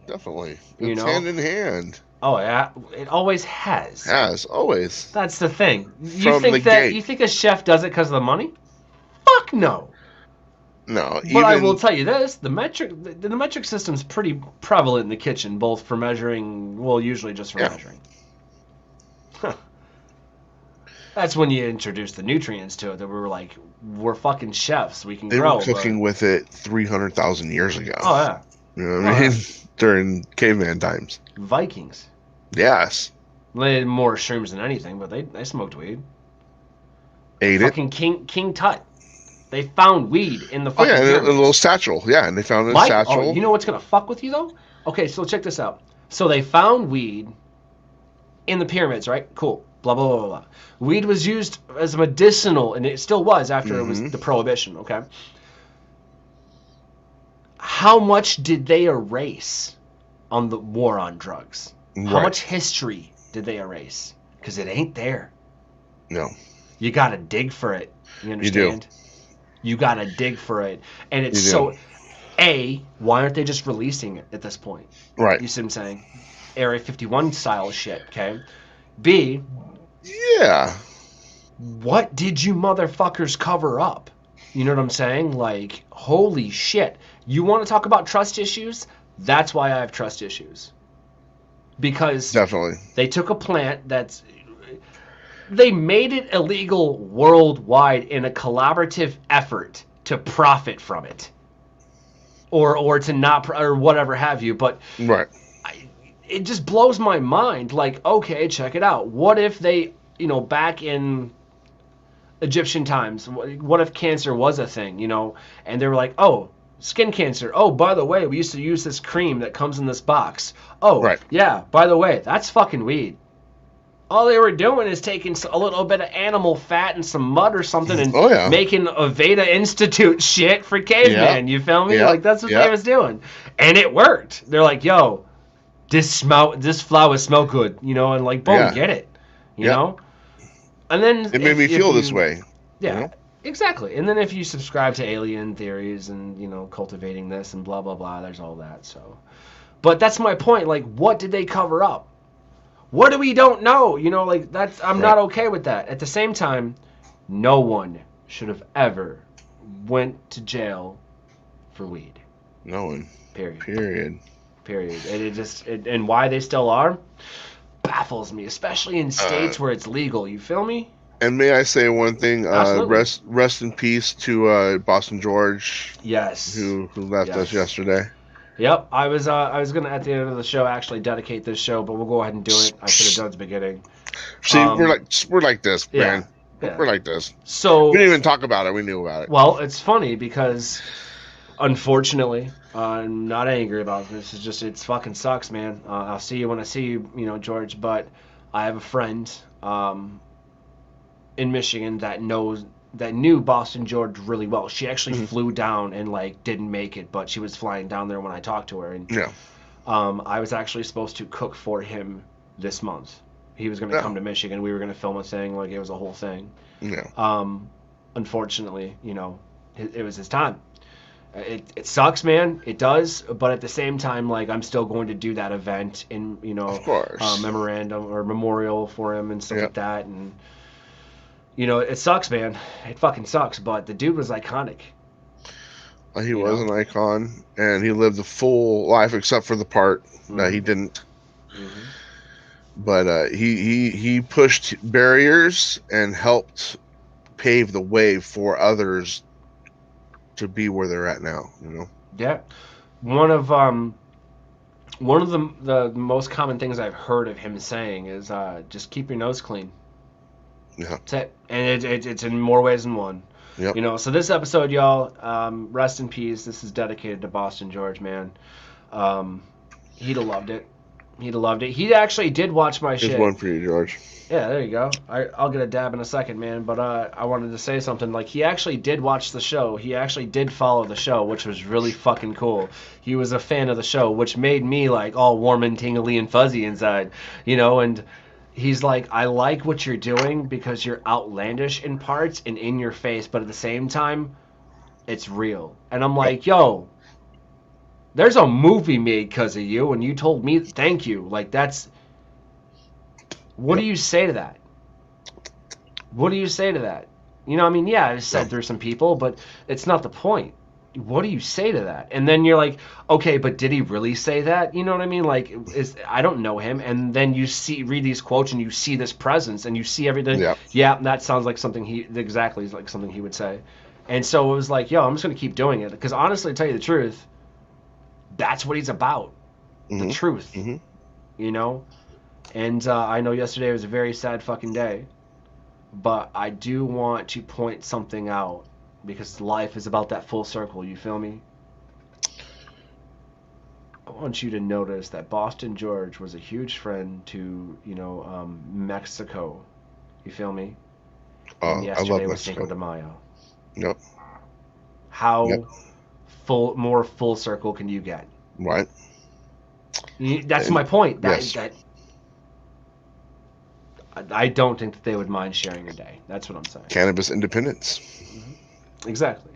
Definitely. You It's know? hand in hand. Oh yeah, it always has. Has, always. That's the thing. You From think the that gate. you think a chef does it because of the money? Fuck no. No, But I will tell you this: the metric system's pretty prevalent in the kitchen, both for measuring. Well, usually just for measuring. Huh. That's when you introduce the nutrients to it. That we were like, we're fucking chefs. We can They grow. were cooking with it 300,000 years ago. Oh yeah. You know what I mean? During caveman times. Vikings. Yes. They had more shrooms than anything, but they smoked weed. Ate it. Fucking King Tut. They found weed in the Oh, fucking yeah, in a pyramid. little satchel. Yeah, and they found a Mike, satchel. oh, you know what's gonna fuck with you though? Okay, so check this out. So they found weed in the pyramids, right? Cool. Blah blah blah blah. Blah. Weed was used as medicinal, and it still was after it was the prohibition. Okay. How much did they erase on the war on drugs? How Right. much history did they erase? Because it ain't there. No. You gotta dig for it. You understand? You gotta dig for it. And it's You do. so... A, why aren't they just releasing it at this point? Right. You see what I'm saying? Area 51 style shit, okay? B, Yeah. what did you motherfuckers cover up? You know what I'm saying? Like, holy shit. You want to talk about trust issues? That's why I have trust issues. Because Definitely. they took a plant that's... They made it illegal worldwide in a collaborative effort to profit from it. Or to not... Or whatever have you. But Right. it just blows my mind. Like, okay, check it out. What if they... You know, back in Egyptian times, what if cancer was a thing, you know? And they were like, oh... Skin cancer. Oh, by the way, we used to use this cream that comes in this box. Oh, Right. yeah, by the way, that's fucking weed. All they were doing is taking a little bit of animal fat and some mud or something and Oh, yeah. making a Veda Institute shit for caveman. Yeah. You feel me? Yeah. Like, that's what Yeah. they was doing. And it worked. They're like, yo, this flower smell good, you know, and like, boom, Yeah. get it, you Yeah. know? And then... It made me feel this way. Yeah. You know? Exactly. And then if you subscribe to alien theories and, you know, cultivating this and blah, blah, blah, there's all that. So, but that's my point. Like, what did they cover up? What do we don't know? You know, like, I'm not okay with that. At the same time, no one should have ever went to jail for weed. No one. Period. Period. And and why they still are baffles me, especially in states where it's legal. You feel me? And may I say one thing? Absolutely. Rest in peace to Boston George, Yes. who left us yesterday. Yep, I was gonna at the end of the show actually dedicate this show, but we'll go ahead and do it. I should have done it at the beginning. See, we're like this, yeah, man. yeah. We're like this. So We didn't even talk about it. We knew about it. well, it's funny because unfortunately, I'm not angry about this. It's just it fucking sucks, man. I'll see you when I see you, you know, George. But I have a friend in Michigan that knew Boston George really well. She actually flew down and like didn't make it, but she was flying down there when I talked to her. And Yeah. I was actually supposed to cook for him this month. He was going to come to Michigan. We were going to film a thing, like it was a whole thing. Yeah. Unfortunately, you know, it was his time. It sucks, man. It does, but at the same time, like I'm still going to do that event in, you know, Of course. memorandum or memorial for him and stuff like that. And you know, it sucks, man. It fucking sucks. But the dude was iconic. He was an icon, and he lived a full life, except for the part that he didn't. But he pushed barriers and helped pave the way for others to be where they're at now. You know. Yeah, one of the most common things I've heard of him saying is just keep your nose clean. Yeah. That's it, and it's in more ways than one. Yep. You know, so this episode, y'all, rest in peace. This is dedicated to Boston George, man. He'd have loved it. He'd have loved it. He actually did watch my Here's shit. one for you, George. Yeah, there you go. I'll get a dab in a second, man. But I wanted to say something. Like, he actually did watch the show. He actually did follow the show, which was really fucking cool. He was a fan of the show, which made me, like, all warm and tingly and fuzzy inside. You know, and he's like, I like what you're doing because you're outlandish in parts and in your face, but at the same time, it's real. And I'm like, yo, there's a movie made because of you, and you told me thank you. Like, that's... What do you say to that? What do you say to that? You know, I mean, yeah, it's said through some people, but it's not the point. What do you say to that? And then you're like, okay, but did he really say that? You know what I mean? Like, I don't know him. And then you read these quotes and you see this presence and you see everything. Yeah, that sounds like something exactly like something he would say. And so it was like, yo, I'm just going to keep doing it. Because honestly, to tell you the truth, that's what he's about. Mm-hmm. The truth. Mm-hmm. You know? And I know yesterday was a very sad fucking day. But I do want to point something out. Because life is about that full circle, you feel me? I want you to notice that Boston George was a huge friend to, Mexico. You feel me? And yesterday was Cinco de Mayo. Yep. How more full circle can you get? Right. That's my point. Yes. I don't think that they would mind sharing a day. That's what I'm saying. Cannabis independence. Exactly.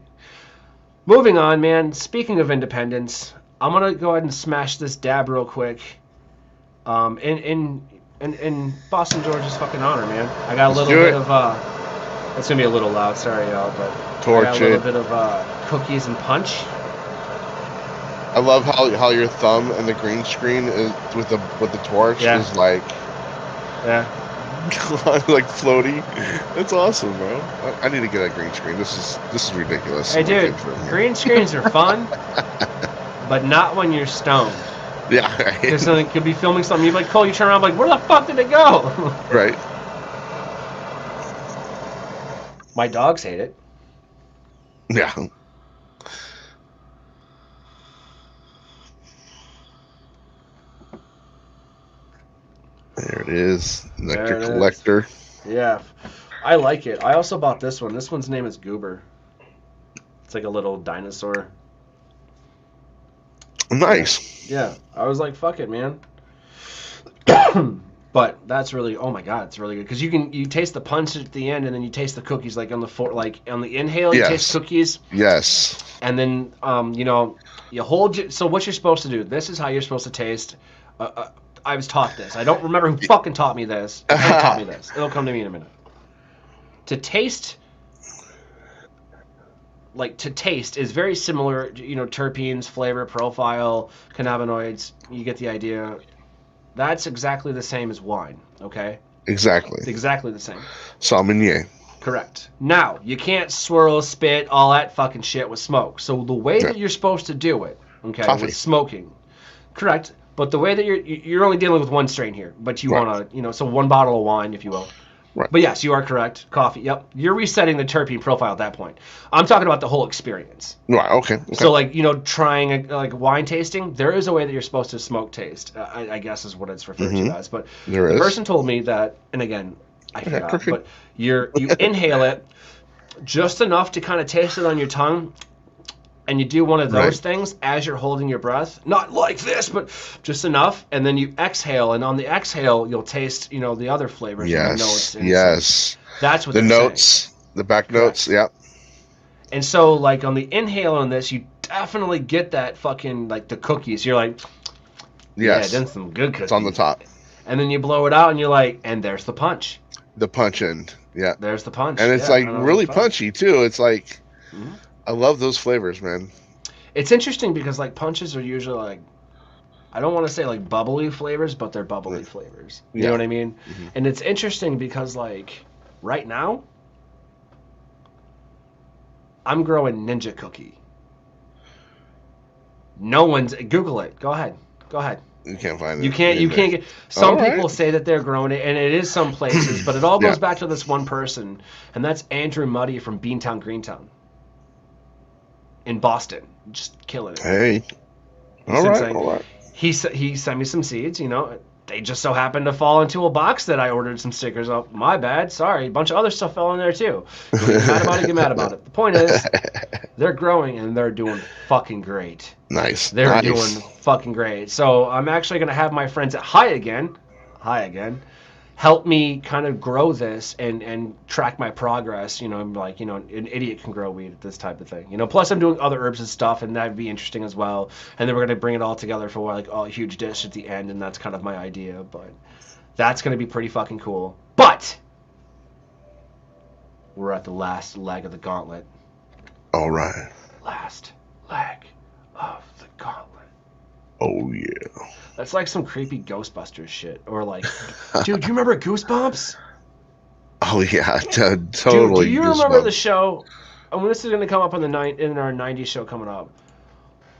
Moving on, man. Speaking of independence, I'm gonna go ahead and smash this dab real quick. In Boston George's fucking honor, man. I got a little bit of It's gonna be a little loud, sorry y'all, but I got a little bit of cookies and punch. I love how your thumb and the green screen is with the torch is like like floaty. That's awesome, bro. I need to get a green screen. This is ridiculous. Hey, dude, green screens are fun, but not when you're stoned. Yeah, because then it could be filming something. You're like, Cole, you turn around, like, where the fuck did it go? Right. My dogs hate it. Yeah. There it is. Nectar collector. Yeah. I like it. I also bought this one. This one's name is Goober. It's like a little dinosaur. Nice. Yeah. I was like, fuck it, man. But that's really, oh my god, it's really good because you taste the punch at the end and then you taste the cookies like on the inhale you taste cookies. Yes. And then you hold so what you're supposed to do. This is how you're supposed to taste. I was taught this. I don't remember who fucking taught me this. Who taught me this? It'll come to me in a minute. To taste is very similar, terpenes, flavor, profile, cannabinoids, you get the idea. That's exactly the same as wine, okay? Exactly. It's exactly the same. Sommelier. Correct. Now, you can't swirl, spit, all that fucking shit with smoke. So the way that you're supposed to do it, okay, with smoking, correct, but the way that you're only dealing with one strain here, but you want to, so one bottle of wine, if you will. Right. But yes, you are correct. Coffee, yep. You're resetting the terpene profile at that point. I'm talking about the whole experience. Right, okay. So, trying wine tasting, there is a way that you're supposed to smoke taste, I guess is what it's referred to as. But the person told me that, and again, I forgot, but you inhale it just enough to kind of taste it on your tongue, and you do one of those things as you're holding your breath. Not like this, but just enough. And then you exhale, and on the exhale, you'll taste, the other flavors. Yes, and the notes. That's what the notes, the back notes, yeah. And so, on the inhale on this, you definitely get that fucking, the cookies. You're like, yeah, then some good cookies. It's on the top. And then you blow it out, and you're like, and there's the punch. The punch end, yeah. There's the punch. And it's, really punchy, too. It's like... Mm-hmm. I love those flavors, man. It's interesting because punches are usually I don't want to say bubbly flavors, but they're bubbly flavors. You know what I mean? Mm-hmm. And it's interesting because right now, I'm growing Ninja Cookie. No one's Google it. Go ahead. You can't find it. You can't get. Some people say that they're growing it, and it is some places, but it all goes back to this one person, and that's Andrew Muddy from Beantown, Greentown. In Boston, just killing it. Hey, all right. He sent me some seeds. They just so happened to fall into a box that I ordered some stickers of. My bad, sorry. A bunch of other stuff fell in there too. Get mad about it. The point is, they're growing and they're doing fucking great. Nice. They're doing fucking great. So I'm actually gonna have my friends at Hi Again, help me kind of grow this and track my progress. You know, I'm like, you know, an idiot can grow weed, this type of thing. You know, plus I'm doing other herbs and stuff, and that'd be interesting as well. And then we're gonna bring it all together for like a huge dish at the end, and that's kind of my idea. But that's gonna be pretty fucking cool. But we're at the last leg of the gauntlet. All right. Last leg of the gauntlet. Oh yeah. That's like some creepy Ghostbusters shit. Or like, dude, do you remember Goosebumps? Oh yeah, totally. Dude, do you remember Goosebumps. the show? And this is going to come up on in our 90s show coming up.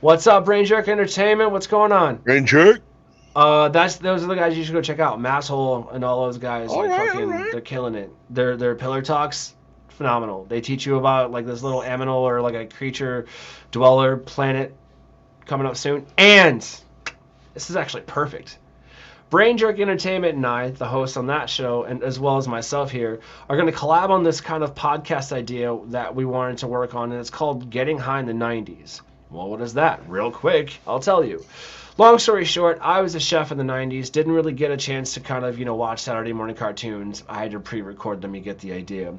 What's up, Brain Jerk Entertainment? What's going on? Brain Jerk? Those are the guys you should go check out. Masshole and all those guys. All like right, fucking, all right. they're killing it. Their pillar talks, phenomenal. They teach you about like this little aminal or like a creature dweller planet coming up soon. And this is actually perfect. Brain Jerk Entertainment and I, the host on that show, and as well as myself here, are going to collab on this kind of podcast idea that we wanted to work on, and it's called Getting High in the 90s. Well, what is that? Real quick, I'll tell you. Long story short, I was a chef in the 90s, didn't really get a chance to kind of, you know, watch Saturday morning cartoons. I had to pre-record them, you get the idea.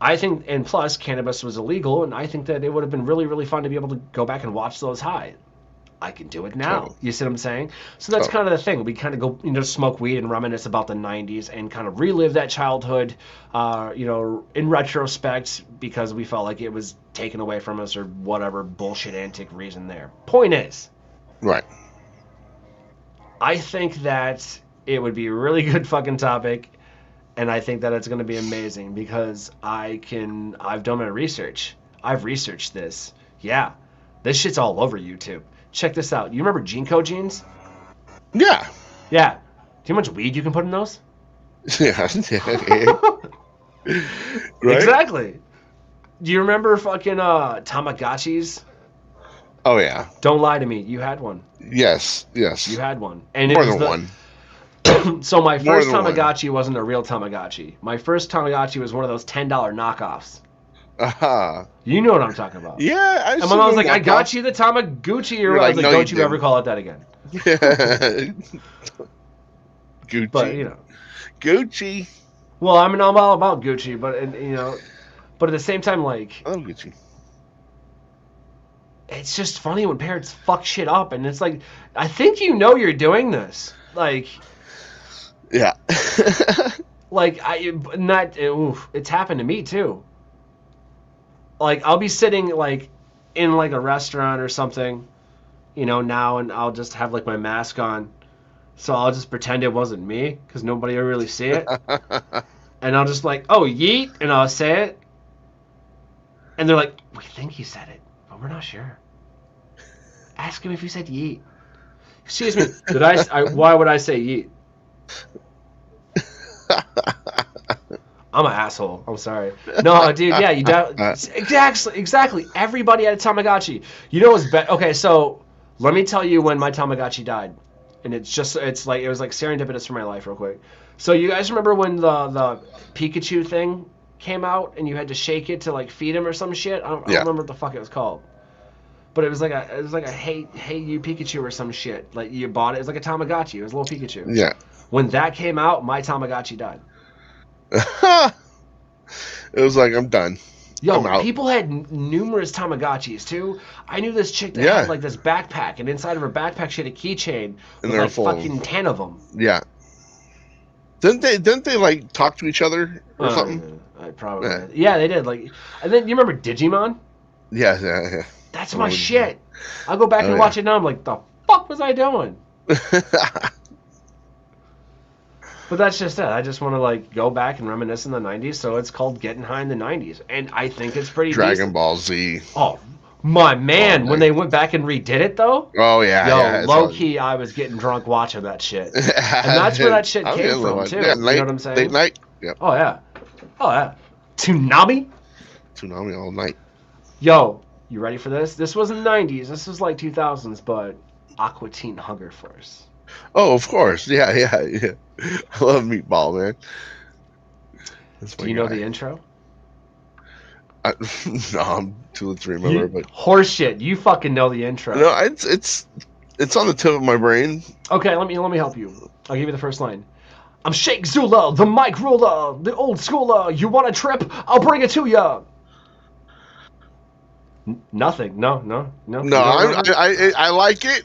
I think, and plus, cannabis was illegal, and I think that it would have been really, really fun to be able to go back and watch those high. I can do it now. Totally. You see what I'm saying? So that's kind of the thing. We kind of go, you know, smoke weed and reminisce about the 90s and kind of relive that childhood, you know, in retrospect, because we felt like it was taken away from us or whatever bullshit antic reason there. Point is, Right. I think that it would be a really good fucking topic, and I think that it's going to be amazing because I've done my research. I've researched this. Yeah, this shit's all over YouTube. Check this out. You remember Jinko jeans? Yeah. Yeah. Do you know how much weed you can put in those? Yeah. Right? Exactly. Do you remember fucking Tamagotchis? Oh yeah. Don't lie to me. You had one. Yes. Yes. You had one. And More it was than one. So my More first than one. Tamagotchi wasn't a real Tamagotchi. My first Tamagotchi was one of those $10 knockoffs. You know what I'm talking about. Yeah. And my mom was like, I got you the Tamagotchi. Or I was like, no, don't you you ever didn't. call it that again. Yeah. Gucci. But, you know. Gucci. Well, I mean, I'm all about Gucci, but, you know, but at the same time, like, I love Gucci. it's just funny when parents fuck shit up. And it's like, I think you know you're doing this. Like, Yeah. it's happened to me too. Like, I'll be sitting, like, in, like, a restaurant or something, you know, now, and I'll just have, like, my mask on. So I'll just pretend it wasn't me, because nobody will really see it. And I'll just, like, oh, yeet, and I'll say it. And they're like, we think he said it, but we're not sure. Ask him if he said yeet. Excuse me, why would I say yeet? I'm an asshole. I'm sorry. No, dude. Yeah, you exactly. Everybody had a Tamagotchi. You know what's better? Okay, so let me tell you when my Tamagotchi died, and it was like serendipitous for my life, real quick. So you guys remember when the Pikachu thing came out, and you had to shake it to like feed him or some shit? I don't remember what the fuck it was called. But it was like a hey you Pikachu or some shit. Like you bought it. It was like a Tamagotchi. It was a little Pikachu. Yeah. When that came out, my Tamagotchi died. It was like, I'm done. Yo, I'm out. people had numerous Tamagotchis too. I knew this chick that had like this backpack, and inside of her backpack she had a keychain with like fucking 10 of them. Yeah. Didn't they like talk to each other or something? Probably. Yeah, they did. Like, and then you remember Digimon? Yeah. That's my shit. I'll go back and watch it now. I'm like, the fuck was I doing? But that's just it. I just want to like go back and reminisce in the 90s, so it's called Getting High in the 90s. And I think it's pretty Dragon Ball Z. Oh, my man. When they went back and redid it, though. Oh, yeah. Low-key, I was getting drunk watching that shit. And that's where that shit came from, too. Yeah, you know what I'm saying? Late night. Yep. Oh, yeah. Tsunami all night. Yo, you ready for this? This wasn't 90s. This was like 2000s, but Aqua Teen Hunger Force. Oh, of course. Yeah. I love Meatball, man. Do you know the intro? No, I'm too late to remember. But horseshit, you fucking know the intro. No, it's on the tip of my brain. Okay, let me help you. I'll give you the first line. I'm Shake Zula, the mic ruler, the old schooler. You want a trip? I'll bring it to ya. Nothing. No. No, You don't remember? I like it.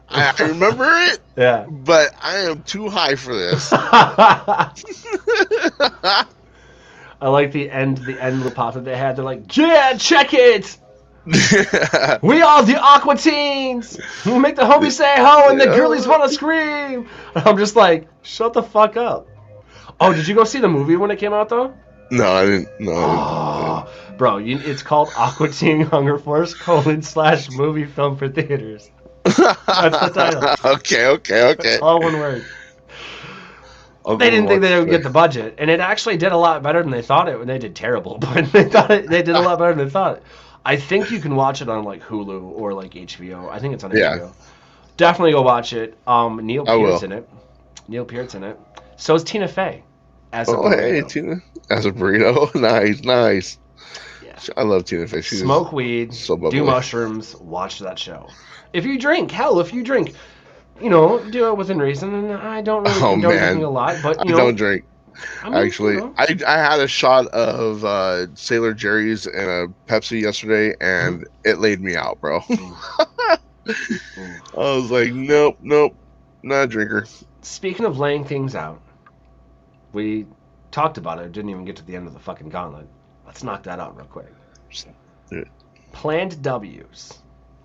I remember it, Yeah. but I am too high for this. I like the end of the pop that they had. They're like, yeah, check it. We are the Aqua Teens. We make the homies say ho and the girlies want to scream. And I'm just like, shut the fuck up. Oh, did you go see the movie when it came out though? No, I didn't. No. Oh, bro, it's called Aqua Teen Hunger Force: /movie film for theaters. That's the title. Okay. All one word. They didn't think they would get the budget, and it actually did a lot better than they thought it. When they did terrible, but they did a lot better than they thought. I think you can watch it on like Hulu or like HBO. I think it's on HBO. Definitely go watch it. Neil Peart's in it. Neil Peart's in it. So is Tina Fey. Hey, Tina. As a burrito. Nice. Yeah. I love Tina Fey. Smoke weed, so do mushrooms, watch that show. If you drink, do it within reason. And I don't really condone drinking a lot, but I don't drink. I mean, actually, I had a shot of Sailor Jerry's and a Pepsi yesterday, and it laid me out, bro. I was like, nope, not a drinker. Speaking of laying things out, we talked about it. Didn't even get to the end of the fucking gauntlet. Let's knock that out real quick. Yeah. Planned W's.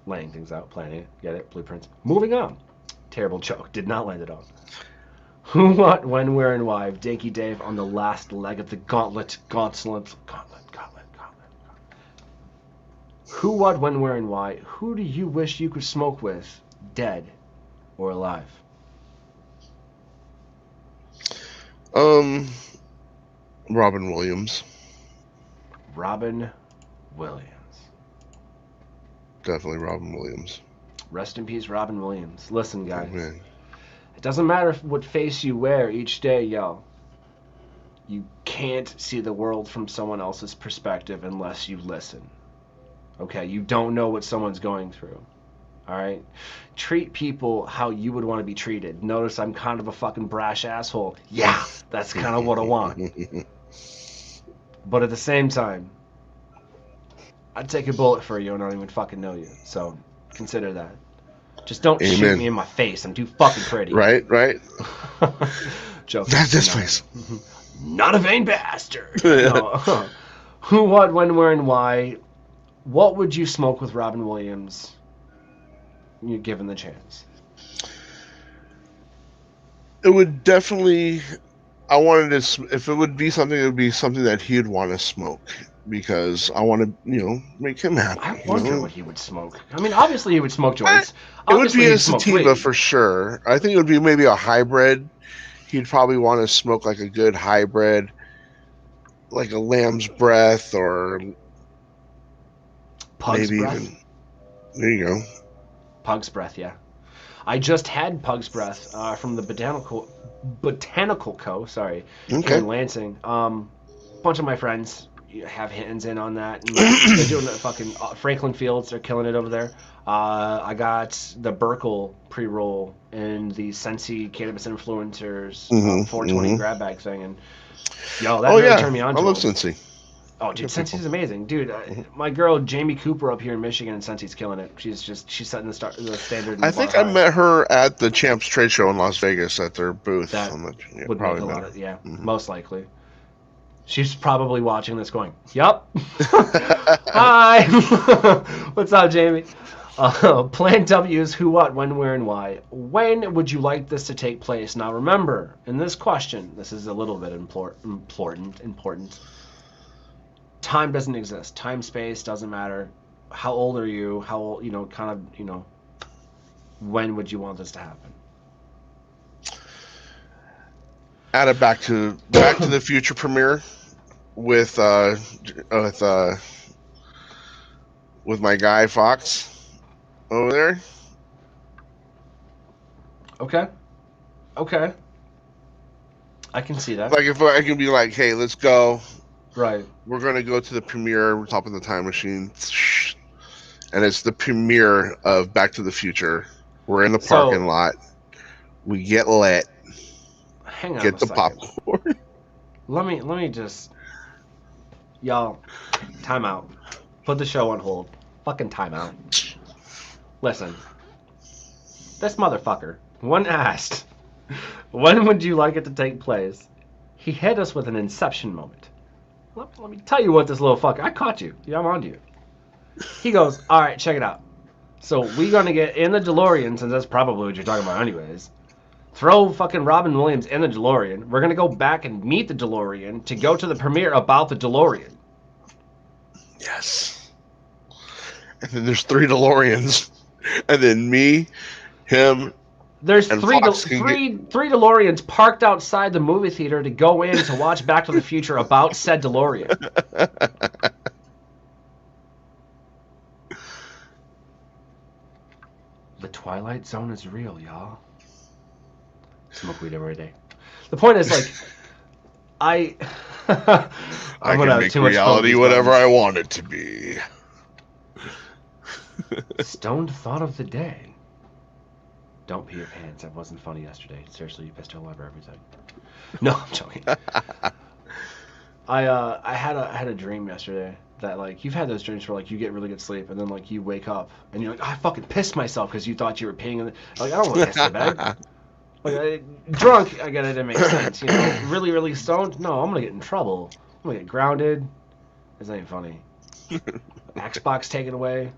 Laying things out, planning it, get it, blueprints. Moving on. Terrible joke. Did not land it on. Who, what, when, where, and why? Danky Dave on the last leg of the gauntlet. Who, what, when, where, and why? Who do you wish you could smoke with, dead or alive? Robin Williams. Robin Williams. Definitely Robin Williams. Rest in peace, Robin Williams. Listen, guys. Man. It doesn't matter what face you wear each day, yo. You can't see the world from someone else's perspective unless you listen. Okay? You don't know what someone's going through. Alright? Treat people how you would want to be treated. Notice I'm kind of a fucking brash asshole. Yeah, that's kind of what I want. But at the same time, I'd take a bullet for you and I don't even fucking know you. So, consider that. Just don't shoot me in my face. I'm too fucking pretty. Right. Joke. That's this place. Not a vain bastard. No. Who, what, when, where, and why? What would you smoke with Robin Williams? You given the chance. It would definitely. I wanted to. If it would be something, it would be something that he'd want to smoke. Because I want to, make him happy. I wonder what he would smoke. I mean, obviously he would smoke joints. It would be a sativa for sure. I think it would be maybe a hybrid. He'd probably want to smoke like a good hybrid, like a lamb's breath or Pug's maybe breath. even. There you go. Pug's breath, yeah. I just had Pug's breath from the Botanical Co. Sorry, here in Lansing. Bunch of my friends have hands in on that. And they're doing the fucking Franklin Fields. They're killing it over there. I got the Burkle pre-roll and the Sensi Cannabis Influencers 420 grab bag thing, and that really turned me on to I love it. Sensi. Oh, dude, Sensi's amazing, dude. My girl Jamie Cooper up here in Michigan, and Sensi's killing it. She's setting the standard. I think I met her at the Champs Trade Show in Las Vegas at their booth. That would make a lot of most likely. She's probably watching this going, yup. Hi. What's up, Jamie? Plan W's who, what, when, where, and why. When would you like this to take place? Now remember, in this question, this is a little bit important. Time doesn't exist. Time, space, doesn't matter. How old are you? How old, when would you want this to happen? At a Back to the Future premiere with my guy Fox over there. Okay. I can see that. Like if I can be like, hey, let's go. Right. We're gonna go to the premiere. We're top of the time machine, and it's the premiere of Back to the Future. We're in the parking lot. We get lit. hang on Get a the second. popcorn. Let me just, y'all, time out. Put the show on hold. Fucking time out. Listen, this motherfucker, when asked, when would you like it to take place, he hit us with an inception moment. Let me tell you what this little fucker, I caught you. Yeah, I'm on to you. He goes, all right, check it out. So we're going to get in the DeLorean, since that's probably what you're talking about anyways. Throw fucking Robin Williams in the DeLorean. We're going to go back and meet the DeLorean to go to the premiere about the DeLorean. Yes. And then there's 3 DeLoreans. And then me, him, There's and three Fox can three DeLoreans parked outside the movie theater to go in to watch Back to the Future about said DeLorean. The Twilight Zone is real, y'all. Smoke weed every day. The point is, like, I I'm can gonna have make too much fun with reality these whatever buttons. I want it to be. Stoned thought of the day. Don't pee your pants. That wasn't funny yesterday. Seriously, you pissed all over everything. No, I'm joking. I had a dream yesterday that, like, you've had those dreams where, like, you get really good sleep and then, like, you wake up and you're like, I fucking pissed myself because you thought you were peeing in the... Like, I don't want to piss in bed. Like, drunk, I get it, it makes sense. You know, really, really stoned? No, I'm gonna get in trouble. I'm gonna get grounded. This ain't funny. Xbox taken away.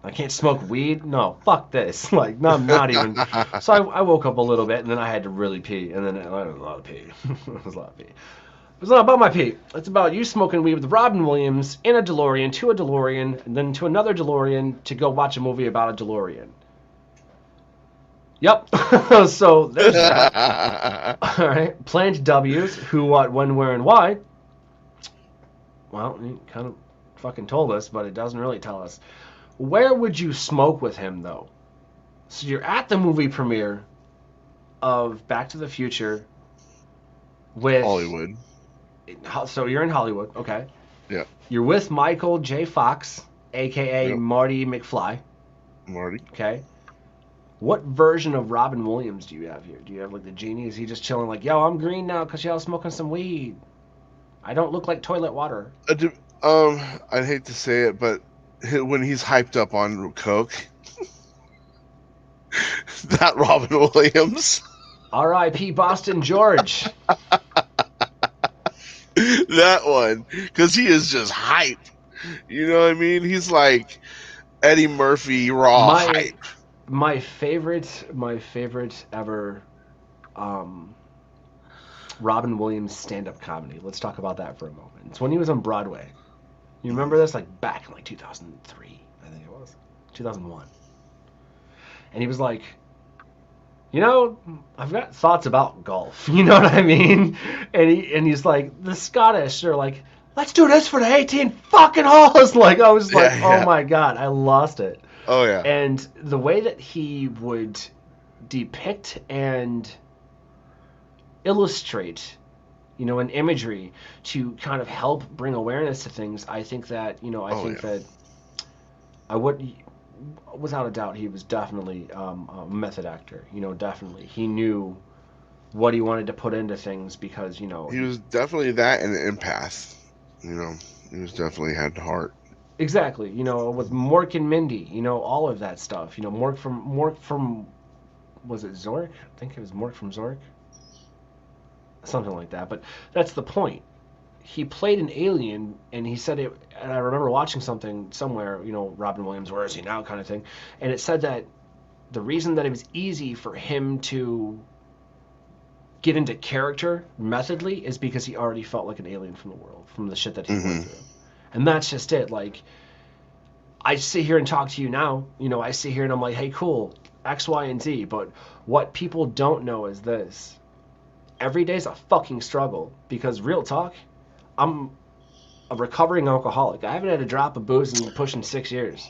I can't smoke weed? No, fuck this. Like, no, I'm not even. So I woke up a little bit, and then I had to really pee, and then it was a lot of pee. It was a lot of pee. It's not about my pee. It's about you smoking weed with Robin Williams in a DeLorean, to a DeLorean, and then to another DeLorean to go watch a movie about a DeLorean. Yep. So there's that. All right. Planned W's, who, what, when, where, and why. Well, he kind of fucking told us, but it doesn't really tell us. Where would you smoke with him, though? So you're at the movie premiere of Back to the Future with... Hollywood. So you're in Hollywood, okay. Yeah. You're with Michael J. Fox, a.k.a. Yep. Marty McFly, Marty. okay. What version of Robin Williams do you have here? Do you have, like, the genie? Is he just chilling like, yo, I'm green now because y'all smoking some weed. I don't look like toilet water. I'd hate to say it, but when he's hyped up on coke, that Robin Williams, R.I.P. Boston George. that one, because he is just hype. You know what I mean? He's like Eddie Murphy raw hype. My favorite ever Robin Williams stand-up comedy. Let's talk about that for a moment. It's when he was on Broadway. You remember this? Like, back in, like, 2003, I think it was. 2001. And he was like, you know, I've got thoughts about golf. You know what I mean? And he's like, the Scottish are like, let's do this for the 18 fucking holes. Like, I was like, oh my God, I lost it. Oh, yeah. And the way that he would depict and illustrate, you know, an imagery to kind of help bring awareness to things, I think that, you know, that I would, without a doubt, he was definitely a method actor. You know, definitely. He knew what he wanted to put into things because, you know... He was definitely that and an empath. You know, he was definitely had heart. Exactly. You know, with Mork and Mindy, you know, all of that stuff. You know, Mork from was it Zork? I think it was Mork from Zork. Something like that. But that's the point. He played an alien, and he said it, and I remember watching something somewhere, you know, Robin Williams, where is he now kind of thing, and it said that the reason that it was easy for him to get into character methodly is because he already felt like an alien from the world, from the shit that he went through. And that's just it. Like, I sit here and talk to you now, you know, I sit here and I'm like, hey, cool, X, Y, and Z, but what people don't know is this. Every day's a fucking struggle, because real talk, I'm a recovering alcoholic. I haven't had a drop of booze in pushing 6 years.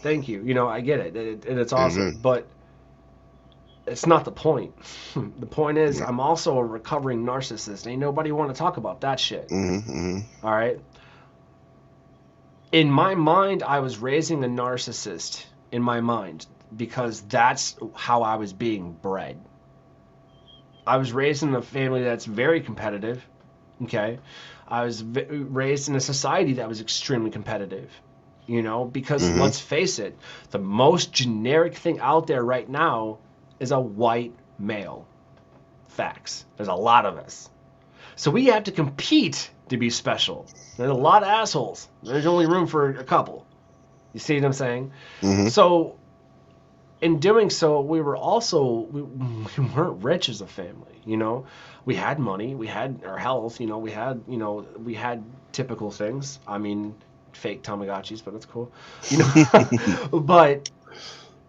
Thank you. You know, I get it. And it's awesome. But it's not the point. The point is, I'm also a recovering narcissist. Ain't nobody want to talk about that shit. All right? In my mind, I was raising a narcissist in my mind because that's how I was being bred. I was raised in a family that's very competitive. Okay, I was raised in a society that was extremely competitive. You know, because let's face it, the most generic thing out there right now is a white male. Facts. There's a lot of us. So we have to compete to be special. There's a lot of assholes. There's only room for a couple. You see what I'm saying? So in doing so, we weren't rich as a family, you know. We had money, we had our health, you know, we had typical things. I mean, fake Tamagotchis, but it's cool, you know. But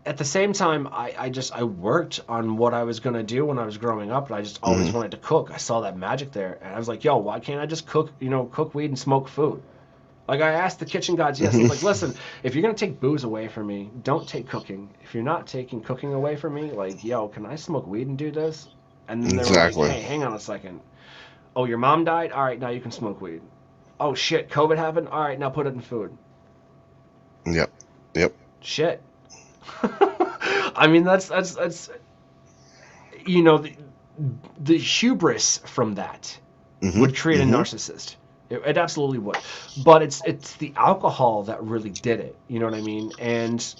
at the same time, I worked on what I was gonna do when I was growing up, and I just always wanted to cook. I saw that magic there, and I was like, yo, why can't I just cook weed and smoke food? Like, I asked the kitchen gods, yes, like, listen, if you're gonna take booze away from me, don't take cooking. If you're not taking cooking away from me, like, yo, can I smoke weed and do this? And then they were like, hey, hang on a second. Oh, your mom died? All right, now you can smoke weed. Oh shit, COVID happened? All right, now put it in food. Yep. Shit. I mean, that's you know, the hubris from that would create a narcissist. It absolutely would. But it's the alcohol that really did it. You know what I mean? And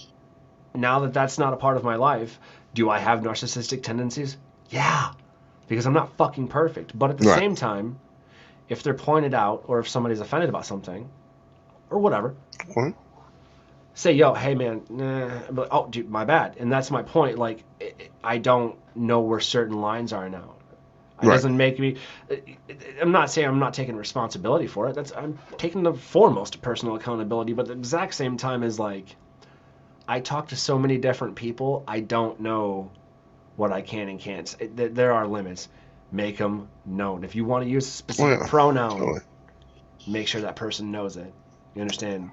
now that that's not a part of my life, do I have narcissistic tendencies? Yeah. Because I'm not fucking perfect. But at the same time, if they're pointed out, or if somebody's offended about something, or whatever, say, yo, hey man, nah. But, oh, dude, my bad. And that's my point. Like, I don't know where certain lines are now. It doesn't make me. I'm not saying I'm not taking responsibility for it. I'm taking the foremost personal accountability. But at the exact same time is like, I talk to so many different people. I don't know what I can and can't. There are limits. Make them known. If you want to use a specific pronoun, make sure that person knows it. You understand?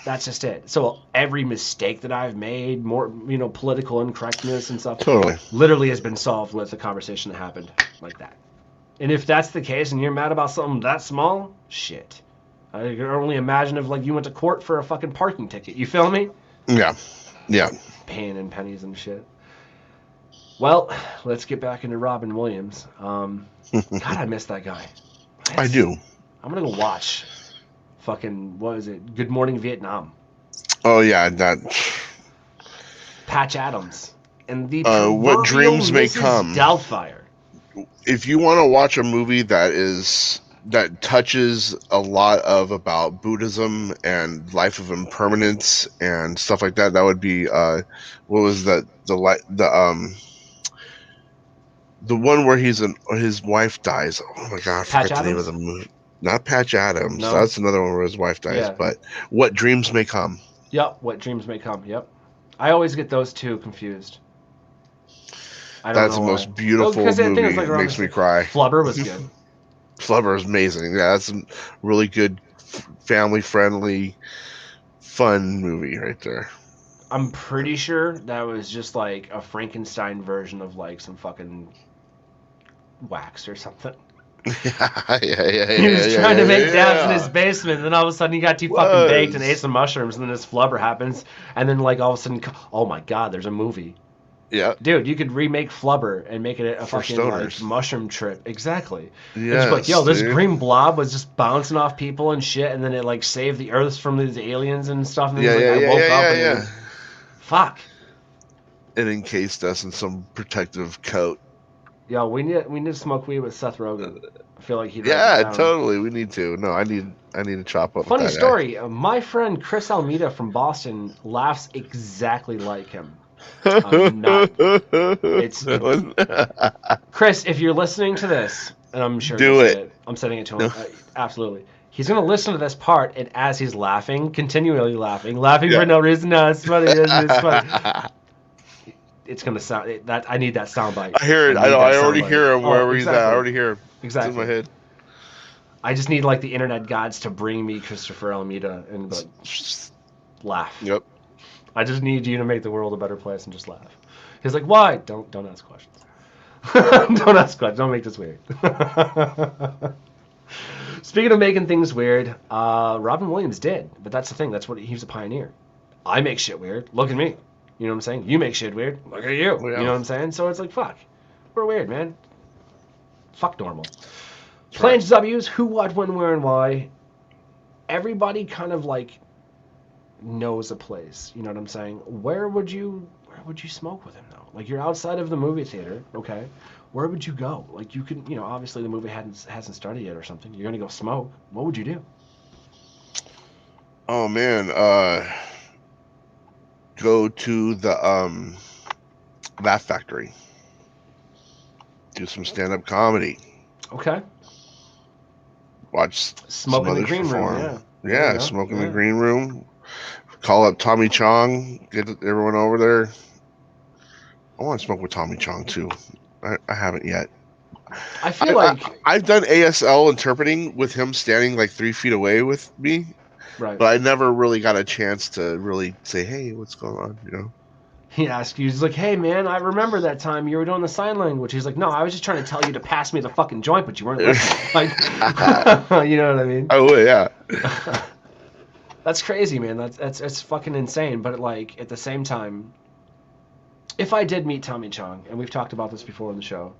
That's just it. So every mistake that I've made, more, you know, political incorrectness and stuff, literally has been solved with a conversation that happened like that. And if that's the case and you're mad about something that small, shit. I can only imagine if, like, you went to court for a fucking parking ticket. You feel me? Yeah. Paying in pennies and shit. Well, let's get back into Robin Williams. God, I miss that guy. I do. I'm going to go watch fucking, what is it? Good Morning Vietnam. Oh, yeah, that. Patch Adams. And the What Dreams May Mrs. Come. Doubtfire. If you want to watch a movie that touches a lot about Buddhism and life of impermanence and stuff like that, that would be what was that, the one where his wife dies. Oh my god, I forgot the name of the movie. Not Patch Adams. No. That's another one where his wife dies. Yeah. But What Dreams May Come. Yep, What Dreams May Come. Yep. I always get those two confused. That's the most beautiful movie. It makes me cry. Flubber was good. Flubber is amazing. Yeah, that's a really good, family-friendly, fun movie right there. I'm pretty sure that was just like a Frankenstein version of like some fucking wax or something. Yeah. He was trying to make dabs in his basement, and then all of a sudden he got too fucking baked and ate some mushrooms, and then this flubber happens, and then like all of a sudden, oh my god, there's a movie. Yeah. Dude, you could remake Flubber and make it a fucking like, mushroom trip. Exactly. Yeah. It's like, yo, this green blob was just bouncing off people and shit, and then it like saved the Earth from these aliens and stuff. And then I woke up and then, fuck. It encased us in some protective coat. Yo, we need to smoke weed with Seth Rogen. I feel like he'd totally. We need to. No, I need to chop up. Funny story. My friend Chris Almeida from Boston laughs exactly like him. Chris, if you're listening to this, and I'm sure I'm sending it to him. Absolutely. He's going to listen to this part, and as he's laughing, continually laughing for no reason. No, it's funny. It's funny. It's going to sound that I need that soundbite. I hear it. I already hear him wherever he's at. I already hear him. Exactly. It's in my head. I just need like the internet gods to bring me Christopher Almeida and like laugh. Yep. I just need you to make the world a better place and just laugh. He's like, why? Don't ask questions. Don't ask questions. Don't make this weird. Speaking of making things weird, Robin Williams did, but that's the thing. That's what he's a pioneer. I make shit weird. Look at me. You know what I'm saying? You make shit weird. Look at you. You know what I'm saying? So it's like, fuck. We're weird, man. Fuck normal. Plains W's, who, what, when, where, and why. Everybody kind of like knows a place. You know what I'm saying? Where would you smoke with him though? Like you're outside of the movie theater, okay? Where would you go? Like you can, obviously the movie hasn't started yet or something. You're gonna go smoke. What would you do? Oh man, go to the Laugh Factory. Do some stand-up comedy. Okay. Watch Smoke in the green perform. room. Yeah, smoke in the green room. Call up Tommy Chong. Get everyone over there. I want to smoke with Tommy Chong too. I haven't yet. I feel like I've done ASL interpreting with him standing like 3 feet away with me, right. but I never really got a chance to really say, "Hey, what's going on?" He asked you, he's like, "Hey man, I remember that time you were doing the sign language." He's like, "No, I was just trying to tell you to pass me the fucking joint, but you weren't listening." Like, you know what I mean? I would, yeah. That's crazy, man. That's fucking insane. But like at the same time, if I did meet Tommy Chong, and we've talked about this before on the show,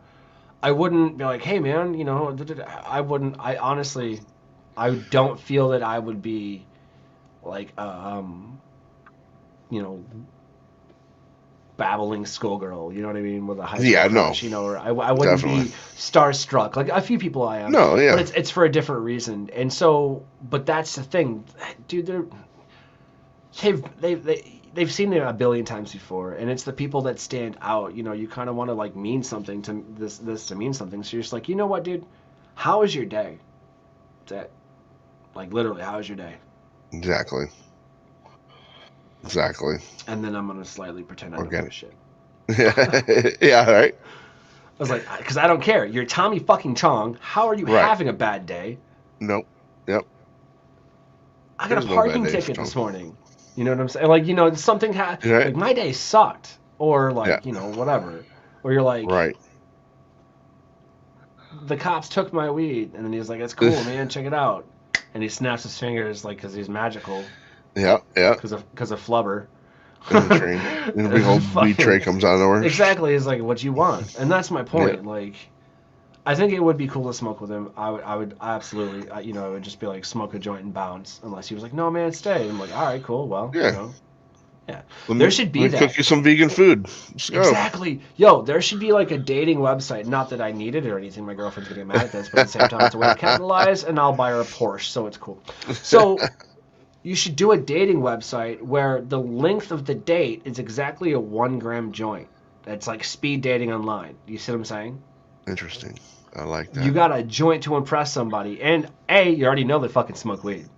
I wouldn't be like, "Hey man, I wouldn't. I honestly, I don't feel that I would be like, babbling schoolgirl, you know what I mean, with a high school crush, or I wouldn't be starstruck. Like a few people I am. No, yeah. But it's for a different reason. And so, but that's the thing, dude. They've seen it a billion times before, and it's the people that stand out. You kind of want to like mean something to this to mean something. So you're just like, you know what, dude? How was your day? That, like, literally, how was your day? Exactly. And then I'm gonna slightly pretend I don't give a shit. Yeah, right. I was like, because I don't care. You're Tommy fucking Chong. How are you having a bad day? Nope. Yep. I got a parking ticket this morning. You know what I'm saying? Like, something happened. Right. Like, my day sucked. Or, like, whatever. Or you're like, right. The cops took my weed. And then he's like, it's cool, man. Check it out. And he snaps his fingers, like, because he's magical. Yeah. Because of flubber. And the train. And the big old weed tray comes out of nowhere. Exactly. It's like, what you want. And that's my point. Yeah. Like, I think it would be cool to smoke with him. I would absolutely, I would just be like, smoke a joint and bounce. Unless he was like, no, man, stay. I'm like, all right, cool. Well, yeah. There should be that. Cook you some vegan food. Let's go. Exactly. Yo, there should be like a dating website. Not that I need it or anything. My girlfriend's going to get mad at this. But at the same time, it's a way to capitalize. And I'll buy her a Porsche. So it's cool. So you should do a dating website where the length of the date is exactly a 1 gram joint. It's like speed dating online. You see what I'm saying? Interesting. I like that. You got a joint to impress somebody. And A, you already know they fucking smoke weed.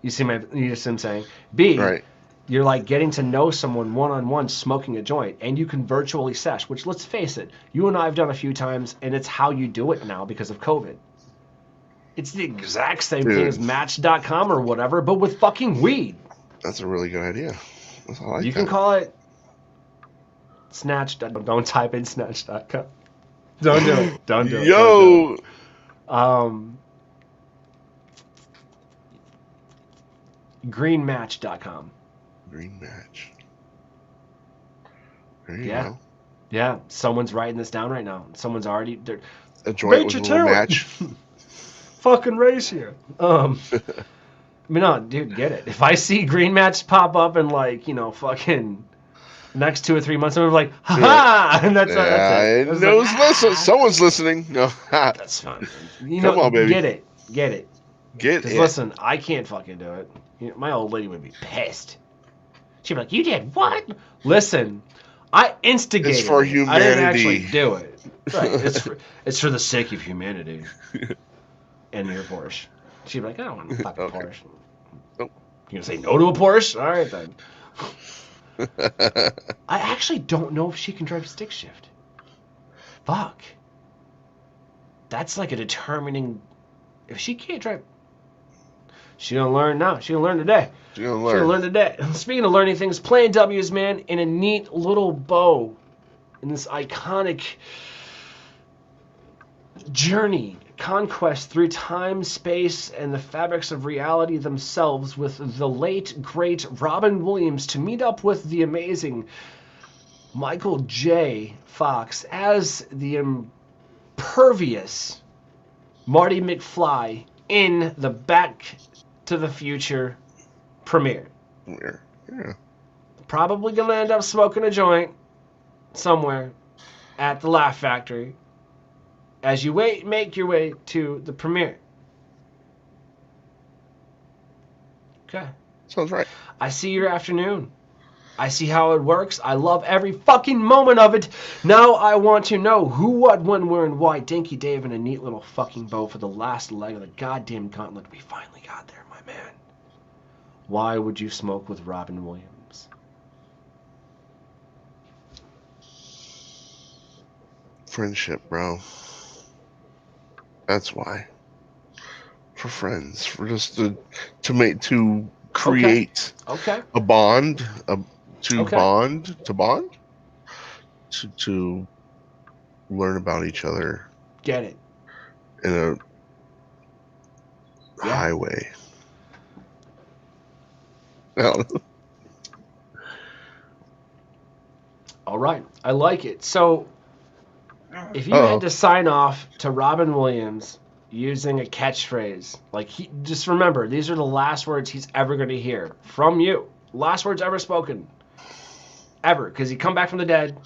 You see what I'm saying? B, right. You're like getting to know someone one-on-one smoking a joint, and you can virtually sesh, which, let's face it, you and I have done a few times, and it's how you do it now because of COVID. It's the exact same thing as Match.com or whatever, but with fucking weed. That's a really good idea. I like you that. can call it Snatch. Don't type in Snatch.com. Don't do it. Don't do it. Yo! Greenmatch.com. Green Match. There you go. Yeah, someone's writing this down right now. Someone's already... A joint with a little match. Fucking race here. I mean, no, dude, get it. If I see Green Match pop up in, like, fucking next 2 or 3 months, I'm like, ha-ha! And that's it. Listen. Someone's listening. No. That's fine. Come on, baby. Get it. Get it. Because listen, I can't fucking do it. My old lady would be pissed. She'd be like, you did what? Listen, I instigated It's for humanity. I didn't actually do it. Right. It's for the sake of humanity. And your Porsche. She'd be like, I don't want a fucking Porsche. Nope. You gonna say no to a Porsche? All right, then. I actually don't know if she can drive stick shift. Fuck. That's like a determining... If she can't drive... She gonna learn now. She gonna learn today. She gonna learn today. Speaking of learning things, playing W's, man, in a neat little bow. In this iconic journey, conquest through time, space, and the fabrics of reality themselves with the late, great Robin Williams to meet up with the amazing Michael J. Fox as the impervious Marty McFly in the Back to the Future premiere. Yeah. Probably gonna end up smoking a joint somewhere at the Laugh Factory as you make your way to the premiere. Okay. Sounds right. I see your afternoon. I see how it works. I love every fucking moment of it. Now I want to know who, what, when, where, and why. Danky Dave in a neat little fucking bow for the last leg of the goddamn gauntlet. We finally got there, my man. Why would you smoke with Robin Williams? Friendship, bro. That's why. For friends, for just to create Okay. a bond, to learn about each other Get it. in a highway. All right. I like it. So, if you had to sign off to Robin Williams using a catchphrase, like just remember, these are the last words he's ever going to hear from you. Last words ever spoken. Ever. Because he come back from the dead,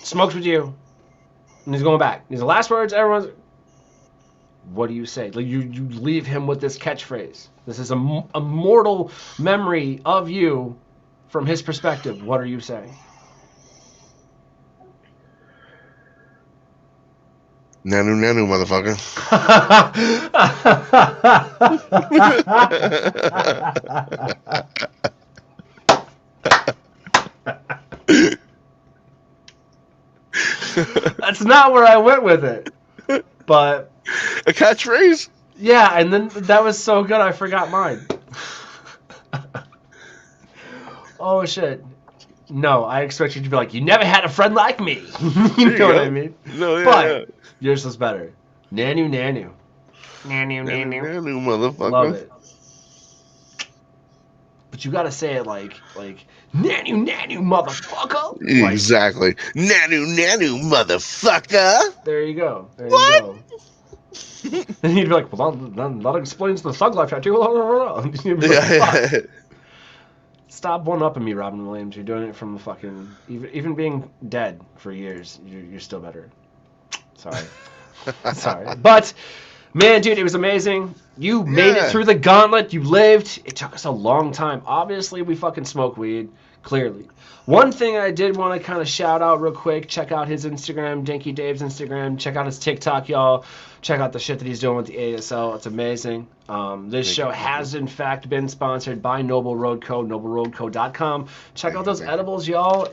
smokes with you, and he's going back. These are the last words everyone's... What do you say? Like you leave him with this catchphrase. This is a mortal memory of you from his perspective. What are you saying? Nanu, motherfucker. That's not where I went with it. But a catchphrase? Yeah, and then that was so good I forgot mine. Oh shit. No, I expect you to be like, you never had a friend like me. You know what I mean? No, yeah, but yours was better. Nanu. Nanu, motherfucker. Love it. But you gotta say it like Nanu, motherfucker. Exactly. Nanu, motherfucker. There you go. There you go. And he'd be like, well, that explains the thug life tattoo. You'd be like, fuck. Stop one-upping me, Robin Williams. You're doing it from the fucking... Even being dead for years, you're still better. Sorry. Sorry. But, man, dude, it was amazing. You made it through the gauntlet. You lived. It took us a long time. Obviously, we fucking smoke weed. Clearly. One thing I did want to kind of shout out real quick. Check out his Instagram, Danky Dave's Instagram. Check out his TikTok, y'all. Check out the shit that he's doing with the ASL. It's amazing. This show has, in fact, been sponsored by Noble Road Co., nobleroadco.com. Check out those edibles, y'all.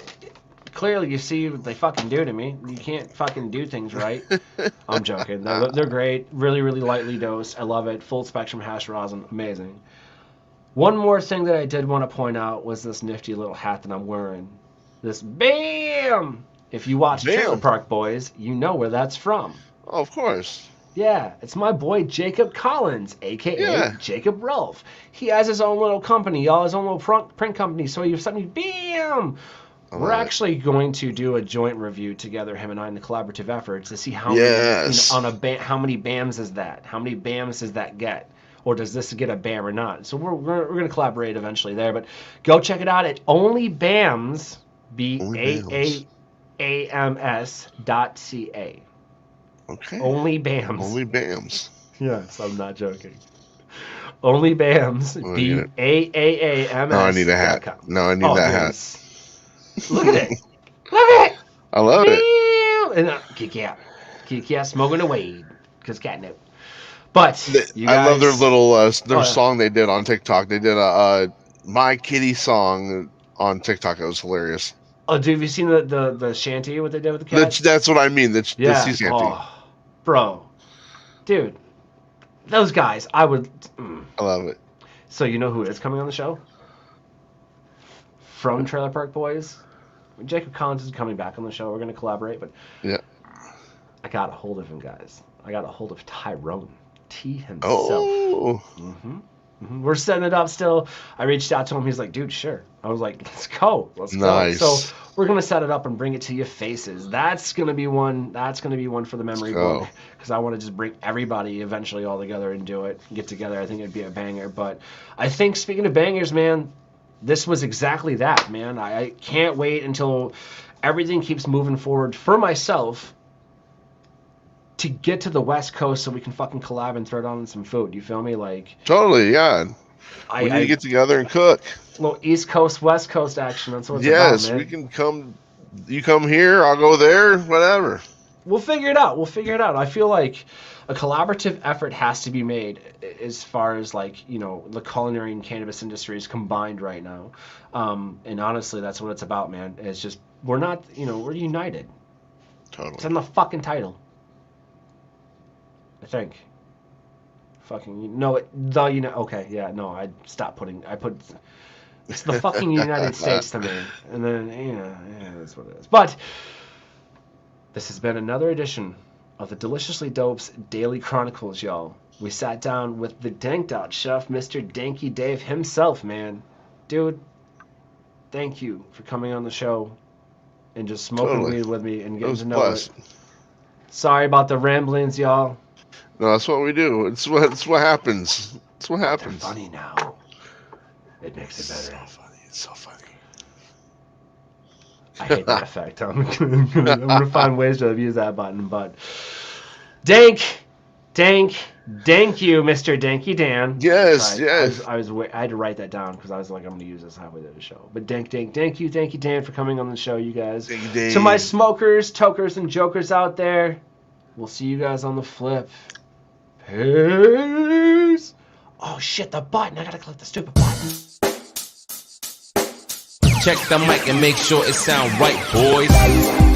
Clearly, you see what they fucking do to me. You can't fucking do things right. I'm joking. They're great. Really, really lightly dosed. I love it. Full spectrum hash rosin. Amazing. One more thing that I did want to point out was this nifty little hat that I'm wearing. This BAM! If you watch Trailer Park Boys, you know where that's from. Oh, of course. Yeah, it's my boy Jacob Collins, a.k.a. Jacob Rolfe. He has his own little company, y'all, his own little print company. So you sent me, BAM! We're actually going to do a joint review together, him and I, in the collaborative effort to see how many, how many BAMs is that? How many BAMs does that get? Or does this get a BAM or not? So we're going to collaborate eventually there. But go check it out at onlybams, BAAAMS.ca. Okay. Only BAMs. Only BAMs. Yes, I'm not joking. Only BAMs, BAAAMS. No, I need a hat. No, I need that hat. Look at it. Look at it. I love it. And kick out, smoking away. Because catnip. But you guys, I love their little song they did on TikTok. They did a My Kitty song on TikTok. It was hilarious. Oh, dude, have you seen the shanty? What they did with the cat? That's what I mean. The sea shanty. Oh, bro, dude, those guys. I would. I love it. So you know who is coming on the show? From Trailer Park Boys, Jacob Collins is coming back on the show. We're going to collaborate, but I got a hold of him, guys. I got a hold of Tyrone T himself. Oh. We're setting it up still. I reached out to him. He's like, dude, sure. I was like, let's go. Let's Nice. go. So we're going to set it up and bring it to your faces. That's going to be one. That's going to be one for the memory book, because I want to just bring everybody eventually all together and do it, get together. I think it'd be a banger. But I think, speaking of bangers, man, this was exactly that, man. I can't wait until everything keeps moving forward for myself to get to the West Coast so we can fucking collab and throw down some food. You feel me? Like, Totally, yeah. We need to get together and cook. Little East Coast, West Coast action. That's what it's Yes, about, man. we can come. You come here, I'll go there, whatever. We'll figure it out. I feel like a collaborative effort has to be made as far as, like, you know, the culinary and cannabis industries combined right now. And honestly, that's what it's about, man. It's just, we're not, you know, we're united. Totally. It's in the fucking title. I think. Fucking, no, okay, yeah, no, I put, it's the fucking United States to me. And then, yeah, that's what it is. But this has been another edition of the Deliciously Dope's Daily Chronicles, y'all. We sat down with the Danked Out chef, Mr. Danky Dave himself, man. Dude, thank you for coming on the show and just smoking weed with me and getting to know it. Sorry about the ramblings, y'all. No, that's what we do. It's what happens. It's what happens. They're funny now. It makes it better. It's so funny. I hate that effect. I'm gonna find ways to abuse that button. But thank you, Mr. Danky Dan. Yes. I had to write that down because I was like, I'm gonna use this halfway through the show. But thank you, Dan, for coming on the show, you guys. Thank you, Dan. To my smokers, tokers, and jokers out there, we'll see you guys on the flip. Peace. Oh shit, the button! I gotta click the stupid button. Check the mic and make sure it sound right, boys.